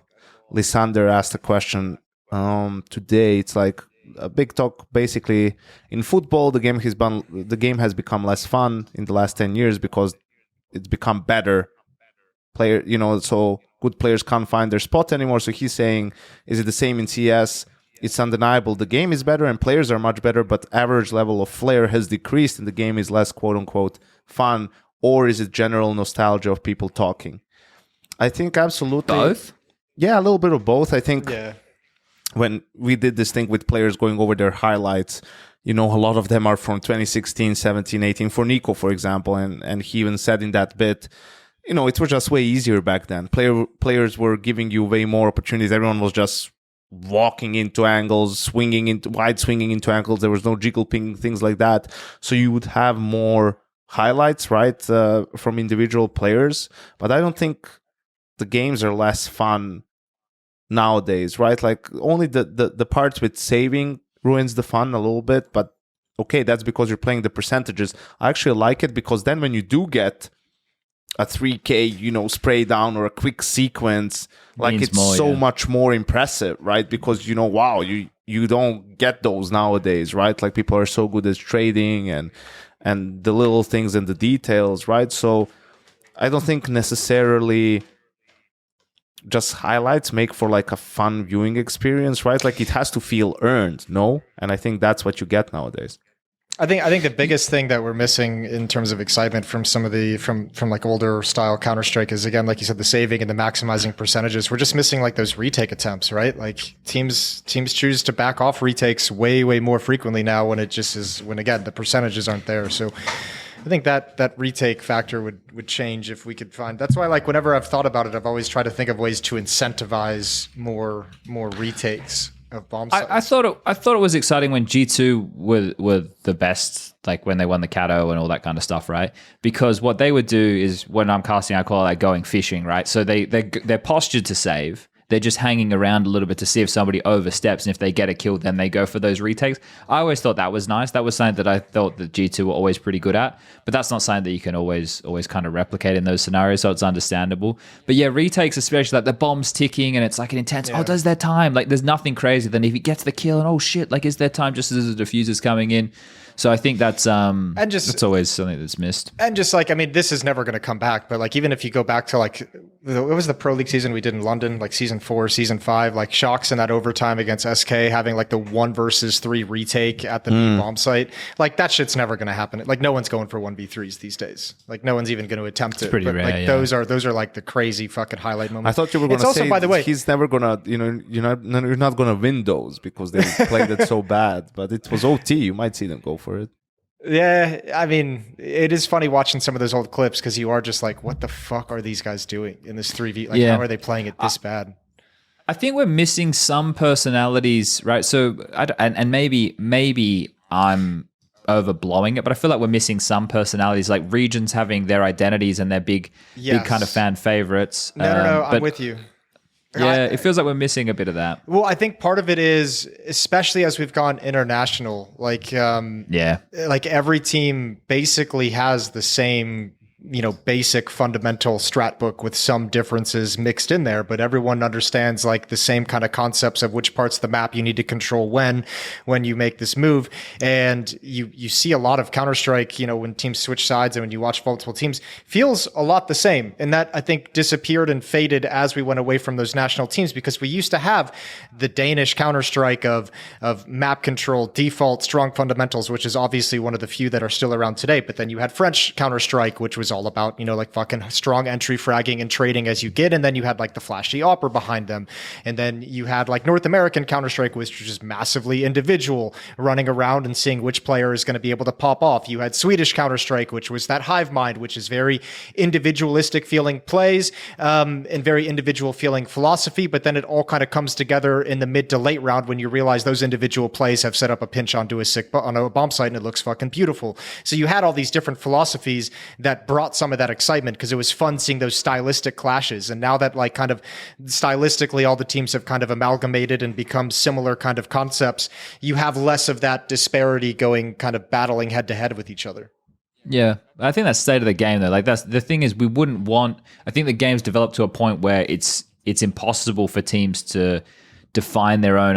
Lysander asked a question today. It's like a big talk basically in football. The game has become less fun in the last 10 years because it's become better. So good players can't find their spot anymore. So he's saying, is it the same in CS? It's undeniable. The game is better and players are much better, but average level of flair has decreased and the game is less quote unquote fun. Or is it general nostalgia of people talking? I think absolutely both. Yeah, a little bit of both. I think Yeah. when we did this thing with players going over their highlights, a lot of them are from 2016, 17, 18. For Nico, for example, and he even said in that bit, it was just way easier back then. Players were giving you way more opportunities. Everyone was just walking into angles, wide swinging into angles. There was no jiggle ping, things like that. So you would have more highlights, right, from individual players. But I don't think the games are less fun nowadays, right? Like only the parts with saving ruins the fun a little bit, but okay, that's because you're playing the percentages. I actually like it because then when you do get a 3K, spray down or a quick sequence, like it's so much more impressive, right? Because wow, you don't get those nowadays, right? Like people are so good at trading and the little things and the details, right? So I don't think necessarily just highlights make for like a fun viewing experience, right? Like it has to feel earned, no? And I think that's what you get nowadays. I think the biggest thing that we're missing in terms of excitement from some of the from like older style Counter-Strike is, again, like you said, the saving and the maximizing percentages. We're just missing like those retake attempts, right? Like teams choose to back off retakes way more frequently now when again the percentages aren't there. So I think that retake factor would change if we could find. That's why, like, whenever I've thought about it, I've always tried to think of ways to incentivize more retakes of bomb sites. I thought it was exciting when G2 were the best, like when they won the Kato and all that kind of stuff, right? Because what they would do is, when I'm casting, I call it like going fishing, right? So they're postured to save. They're just hanging around a little bit to see if somebody oversteps, and if they get a kill, then they go for those retakes. I always thought that was nice. That was something that I thought that G2 were always pretty good at, but that's not something that you can always kind of replicate in those scenarios, so it's understandable. But yeah, retakes, especially like the bomb's ticking and it's like an intense, does their time? Like there's nothing crazy than if he gets the kill and oh shit, like is their time just as the diffuser's coming in? So I think that's that's always something that's missed. And just like, I mean, this is never going to come back, but like even if you go back to like, what was the Pro League season we did in London, like season 4, season 5, like Shocks in that overtime against SK having like the 1 versus 3 retake at the bomb site, like that shit's never going to happen. Like no one's going for 1v3s these days. Like no one's even going to attempt it. Pretty but rare, like those are like the crazy fucking highlight moments. I thought you were going to say, by the way, he's never going to, you're not going to win those because they played it so bad, but it was OT. You might see them go for it. Yeah, I mean, it is funny watching some of those old clips because you are just like, what the fuck are these guys doing in this 3v? Like, how are they playing it this bad? I think we're missing some personalities, right? So, and maybe I'm overblowing it, but I feel like we're missing some personalities, like regions having their identities and their big kind of fan favorites. No, I'm with you. Yeah, it feels like we're missing a bit of that. Well, I think part of it is, especially as we've gone international, like every team basically has the same, basic fundamental strat book with some differences mixed in there, but everyone understands like the same kind of concepts of which parts of the map you need to control when you make this move. And you see a lot of Counter-Strike, when teams switch sides and when you watch multiple teams, feels a lot the same. And that I think disappeared and faded as we went away from those national teams, because we used to have the Danish Counter-Strike of map control, default, strong fundamentals, which is obviously one of the few that are still around today. But then you had French Counter-Strike, which was all about, like fucking strong entry fragging and trading as you get. And then you had like the flashy opera behind them. And then you had like North American Counter-Strike, which was just massively individual, running around and seeing which player is going to be able to pop off. You had Swedish Counter-Strike, which was that hive mind, which is very individualistic feeling plays, and very individual feeling philosophy. But then it all kind of comes together in the mid to late round when you realize those individual plays have set up a pinch onto on a bomb site and it looks fucking beautiful. So you had all these different philosophies that brought some of that excitement, because it was fun seeing those stylistic clashes. And now that like kind of stylistically all the teams have kind of amalgamated and become similar kind of concepts, you have less of that disparity going kind of battling head to head with each other. Yeah, I think that's state of the game though. Like that's the thing is, I think the game's developed to a point where it's impossible for teams to define their own,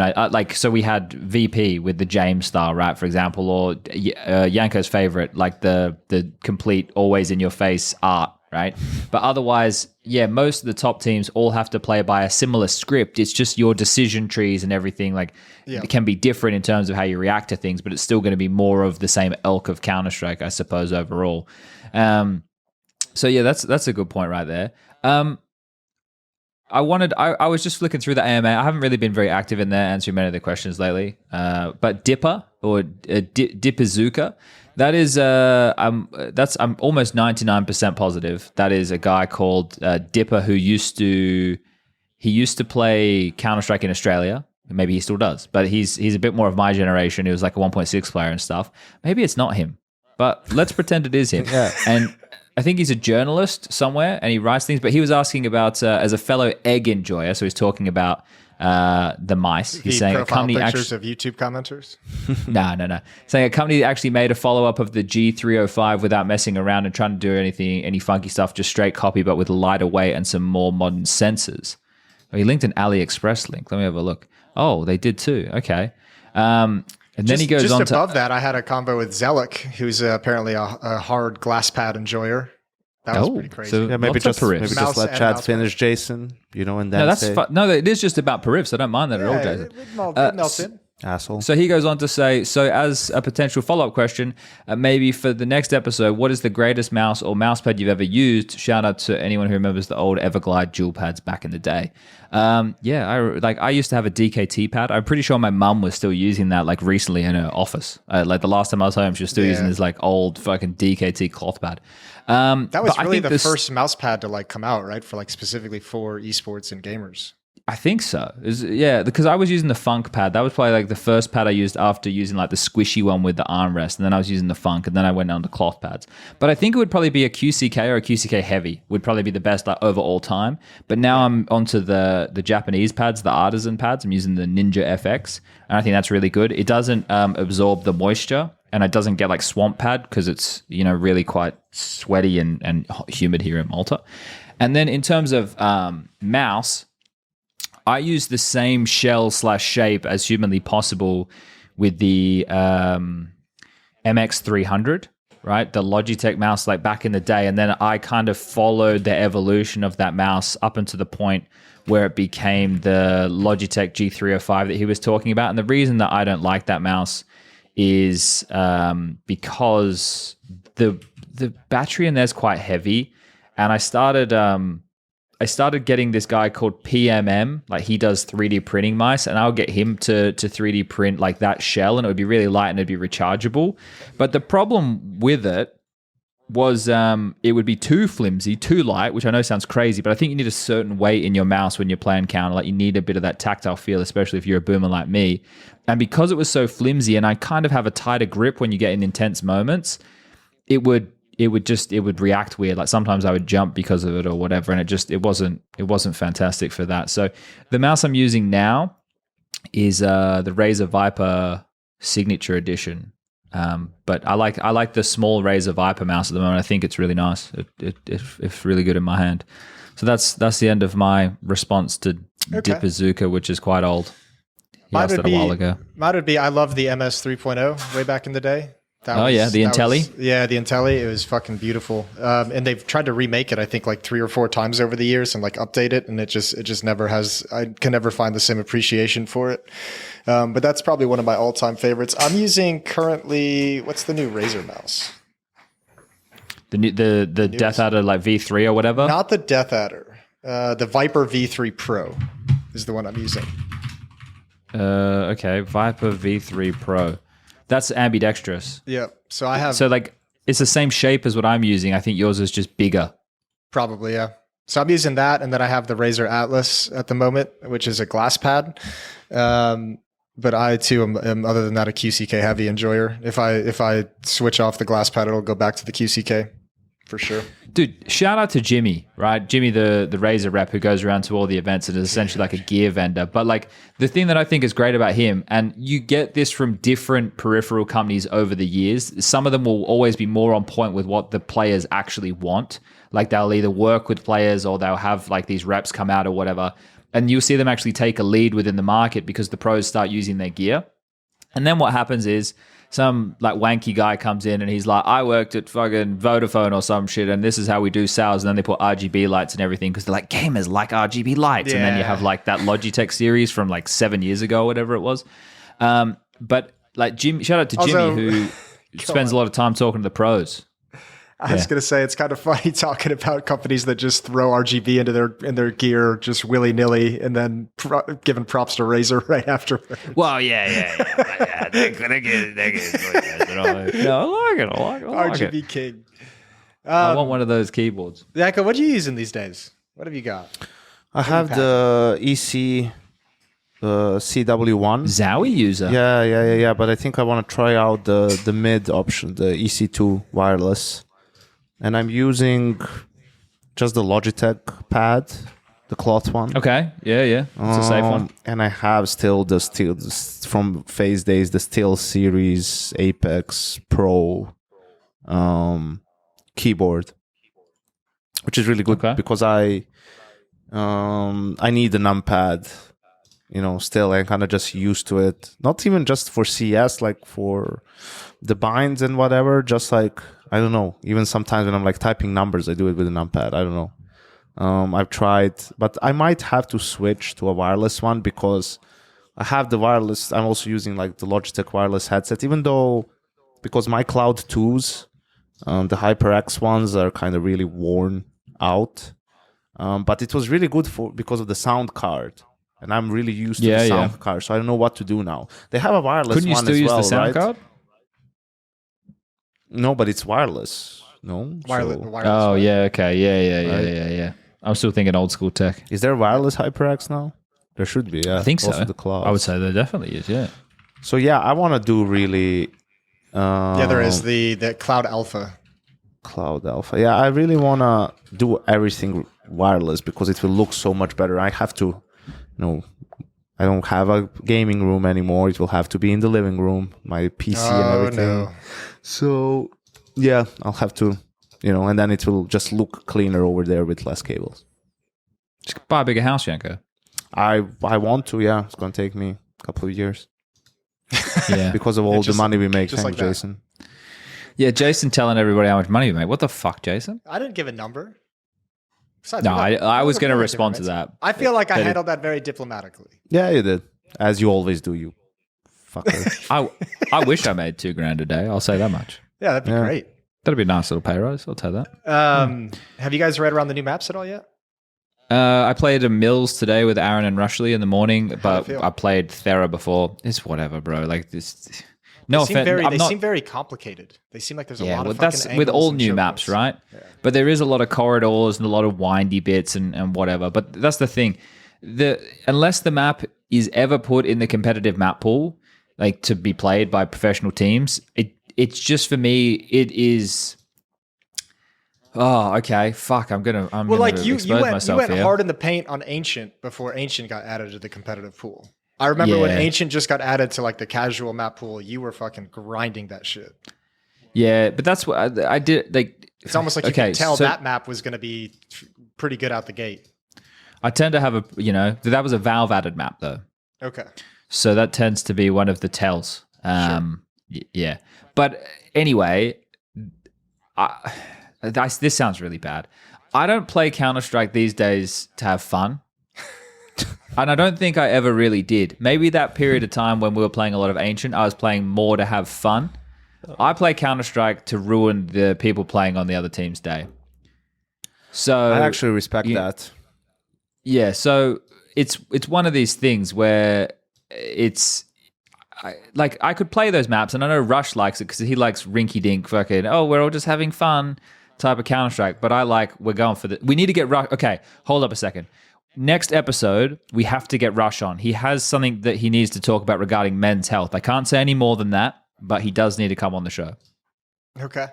so we had VP with the James style, right, for example, or Yanko's favorite, like the complete always in your face art, right? But otherwise, most of the top teams all have to play by a similar script. It's just your decision trees and everything it can be different in terms of how you react to things, but it's still going to be more of the same ilk of Counter-Strike, I suppose, overall. So that's a good point right there. I was just flicking through the AMA. I haven't really been very active in there answering many of the questions lately. But Dipper or Dipperzuka, that is I'm almost 99% positive. That is a guy called Dipper who used to play Counter-Strike in Australia. Maybe he still does, but he's a bit more of my generation. He was like a 1.6 player and stuff. Maybe it's not him, but let's pretend it is him. And I think he's a journalist somewhere and he writes things, but he was asking about, as a fellow egg enjoyer, so he's talking about the mice. He's saying a company pictures of YouTube commenters? No. Saying a company that actually made a follow-up of the G305 without messing around and trying to do any funky stuff, just straight copy, but with lighter weight and some more modern sensors. Oh, he linked an AliExpress link. Let me have a look. Oh, they did too. Okay. And then he goes on to... Just above that, I had a convo with Zelik, who's apparently a hard glass pad enjoyer. That was pretty crazy. So maybe just let Chad finish Jason, and then no, it is just about Perifs. I don't mind that at all, Jason. It melts in. Asshole. So he goes on to say, so as a potential follow-up question, maybe for the next episode, what is the greatest mouse or mousepad you've ever used? Shout out to anyone who remembers the old Everglide dual pads back in the day. I used to have a DKT pad. I'm pretty sure my mum was still using that like recently in her office. Like the last time I was home, she was still using this like old fucking DKT cloth pad. That was really the first mouse pad to like come out, right? For like specifically for esports and gamers. I think so. Because I was using the Funk pad. That was probably like the first pad I used after using like the squishy one with the armrest, and then I was using the Funk, and then I went on to cloth pads. But I think it would probably be a QCK or a QCK Heavy would probably be the best like, over all time. But now I'm onto the Japanese pads, the Artisan pads. I'm using the Ninja FX, and I think that's really good. It doesn't absorb the moisture, and it doesn't get like swamp pad because it's really quite sweaty and humid here in Malta. And then in terms of mouse, I use the same shell/shape as humanly possible with the MX300, right? The Logitech mouse like back in the day. And then I kind of followed the evolution of that mouse up until the point where it became the Logitech G305 that he was talking about. And the reason that I don't like that mouse is because the battery in there is quite heavy. And I started getting this guy called PMM, like he does 3D printing mice, and I'll get him to 3D print like that shell, and it would be really light and it'd be rechargeable. But the problem with it was it would be too flimsy, too light, which I know sounds crazy, but I think you need a certain weight in your mouse when you're playing counter. Like you need a bit of that tactile feel, especially if you're a boomer like me. And because it was so flimsy, and I kind of have a tighter grip when you get in intense moments, it would react weird. Like sometimes I would jump because of it or whatever, and it wasn't fantastic for that. So the mouse I'm using now is the Razer Viper Signature Edition. But I like the small Razer Viper mouse at the moment. I think it's really nice. It's really good in my hand. So that's the end of my response to Dipazooka, which is quite old. You asked that a while ago. Mine would be I love the MS 3.0 way back in the day. The Intelli? The Intelli. It was fucking beautiful. And they've tried to remake it, I think, like 3 or 4 times over the years and like update it. And it just never has, I can never find the same appreciation for it. But that's probably one of my all-time favorites. I'm using currently, what's the new Razer mouse? The Death Adder like V3 or whatever? Not the Death Adder. The Viper V3 Pro is the one I'm using. Okay, Viper V3 Pro. That's ambidextrous. Yeah. So I have... So like, it's the same shape as what I'm using. I think yours is just bigger. Probably, yeah. So I'm using that, and then I have the Razer Atlas at the moment, which is a glass pad. But I too am other than that a QCK heavy enjoyer. If I switch off the glass pad, it'll go back to the QCK for sure. Dude, shout out to Jimmy, right? Jimmy, the Razer rep who goes around to all the events and is essentially like a gear vendor. But like the thing that I think is great about him, and you get this from different peripheral companies over the years, some of them will always be more on point with what the players actually want. Like they'll either work with players or they'll have like these reps come out or whatever. And you'll see them actually take a lead within the market because the pros start using their gear. And then what happens is some like wanky guy comes in and he's like, I worked at fucking Vodafone or some shit and this is how we do sales. And then they put RGB lights and everything because they're like, gamers like RGB lights. Yeah. And then you have like that Logitech series from like 7 years ago or whatever it was. But like shout out to Jimmy who spends a lot of time talking to the pros. I was going to say, it's kind of funny talking about companies that just throw RGB into their gear just willy-nilly and then giving props to Razer right after. Well, yeah. They're good. No, I like it. RGB king. I want one of those keyboards. Yako, what are you using these days? What have you got? I have the EC CW1. Zowie user. Yeah. But I think I want to try out the mid option, the EC2 wireless. And I'm using just the Logitech pad, the cloth one. Okay, yeah. It's a safe one. And I have still from Phase Days, the Steel Series Apex Pro keyboard, which is really good because I need a numpad. Still I'm kind of just used to it. Not even just for CS, like for the binds and whatever. Just like, I don't know. Even sometimes when I'm like typing numbers, I do it with a numpad. I don't know. I've tried, but I might have to switch to a wireless one because I have the wireless. I'm also using like the Logitech wireless headset, because my Cloud 2s, the HyperX ones are kind of really worn out. But it was really good because of the sound card. And I'm really used to the sound card, so I don't know what to do now. They have a wireless one as well, right? Couldn't you still use the sound card? No, but it's wireless. No? Wireless. Oh, yeah, okay. Yeah. I'm still thinking old school tech. Is there wireless HyperX now? There should be, yeah. I think so. Also the cloud. I would say there definitely is, yeah. So, yeah, I want to do really... there is the Cloud Alpha. Cloud Alpha. Yeah, I really want to do everything wireless because it will look so much better. I have to... I don't have a gaming room anymore. It will have to be in the living room, my PC and everything. No. So, yeah, I'll have to, and then it will just look cleaner over there with less cables. Just buy a bigger house, Yanko. I want to, yeah. It's going to take me a couple of years. Yeah. Because of all the money we make. Thanks, like Jason. Yeah, Jason telling everybody how much money we make. What the fuck, Jason? I didn't give a number. Besides, I was going to respond to that. I feel like I handled that very diplomatically. Yeah, you did. As you always do, you fucker. I wish I made $2,000 a day. I'll say that much. Yeah, that'd be great. That'd be a nice little pay rise. I'll tell that. Have you guys read around the new maps at all yet? I played a Mills today with Aaron and Rushley in the morning, but I played Thera before. It's whatever, bro. Like this, No They seem offense. very, I'm they not, seem very complicated. They seem like there's a yeah, lot well, of fucking that's angles with all and new choke maps, points. right? But there is a lot of corridors and a lot of windy bits and whatever. But that's the thing. Unless the map is ever put in the competitive map pool, like to be played by professional teams, it's just for me. It is. Oh, okay. Fuck. I'm Well, gonna like you expose went myself here. hard in the paint on Ancient before Ancient got added to the competitive pool. I remember when Yeah. Ancient just got added to like the casual map pool, you were fucking grinding that shit. Yeah, but that's what I did. Like, It's almost like you okay, could tell so that map was going to be pretty good out the gate. I tend to have that was a Valve added map though. Okay. So that tends to be one of the tells. Yeah. But anyway, this sounds really bad. I don't play Counter-Strike these days to have fun. And I don't think I ever really did. Maybe that period of time when we were playing a lot of Ancient, I was playing more to have fun. I play Counter-Strike to ruin the people playing on the other team's day. So I actually respect that. yeah, so it's one of these things where I could play those maps, and I know Rush likes it because he likes rinky-dink fucking, oh, we're all just having fun type of Counter-Strike, but I like, we're going for we need to get Rush. Okay, hold up a second. Next episode, we have to get Rush on. He has something that he needs to talk about regarding men's health. I can't say any more than that, but he does need to come on the show. Okay.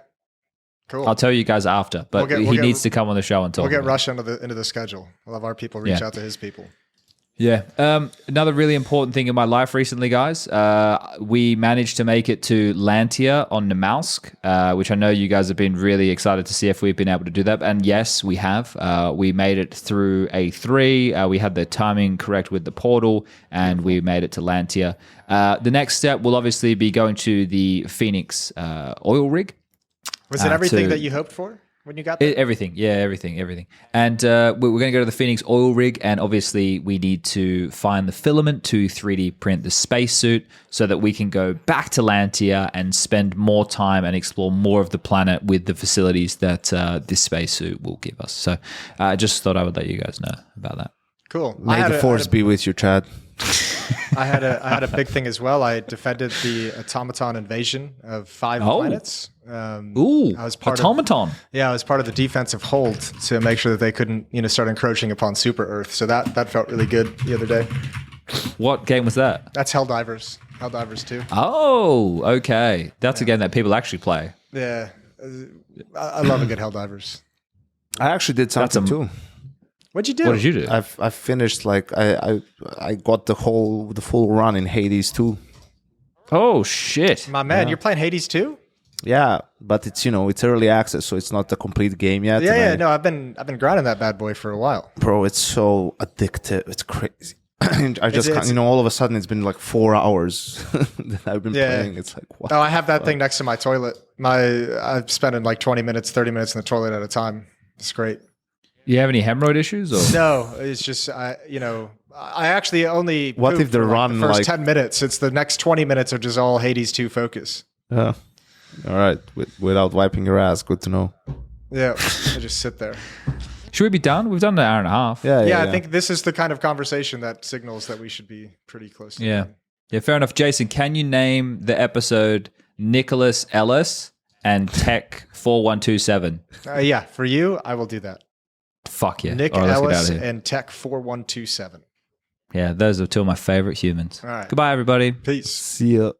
Cool. I'll tell you guys after, but he needs to come on the show and talk. We'll get about it. Rush into the schedule. We'll have our people reach out to his people. Yeah. Another really important thing in my life recently, guys, we managed to make it to Lantia on Namalsk, which I know you guys have been really excited to see if we've been able to do that. And yes, we have. We made it through A3. We had the timing correct with the portal, and we made it to Lantia. The next step will obviously be going to the Phoenix oil rig. Was it everything that you hoped for when you got there? Everything. Yeah, everything. And we're going to go to the Phoenix oil rig, and obviously we need to find the filament to 3D print the spacesuit so that we can go back to Lantia and spend more time and explore more of the planet with the facilities that this spacesuit will give us. So I just thought I would let you guys know about that. Cool. May the force be with you, Chad. I had a big thing as well. I defended the automaton invasion of 5 planets. Ooh, I was part automaton. I was part of the defensive hold to make sure that they couldn't, start encroaching upon Super Earth. So that felt really good the other day. What game was that? That's Helldivers. Helldivers 2. Oh, okay. That's a game that people actually play. Yeah, I love a good Helldivers. I actually did something too. What'd you do? What did you do? I finished I got the full run in Hades too. Oh shit! My man, you're playing Hades 2? Yeah, but it's it's early access, so it's not the complete game yet. Yeah. No, I've been grinding that bad boy for a while. Bro, it's so addictive. It's crazy. I just can't, all of a sudden it's been like 4 hours that I've been playing. It's like, what? Oh, I have that thing next to my toilet. I've spent in like 20 minutes, 30 minutes in the toilet at a time. It's great. You have any hemorrhoid issues? Or? No, it's just I actually only. What if the for, run the first like 10 minutes? It's the next 20 minutes are just all Hades 2 focus. All right, without wiping your ass, good to know. Yeah, I just sit there. Should we be done? We've done an hour and a half. Yeah, I think this is the kind of conversation that signals that we should be pretty close to. Yeah, fair enough. Jason, can you name the episode Nicholas Ellis and Tech 4127? Yeah, for you, I will do that. Fuck yeah. Nick All right, let's get out Ellis of here. and Tech 4127. Yeah, those are two of my favorite humans. All right. Goodbye, everybody. Peace. See ya.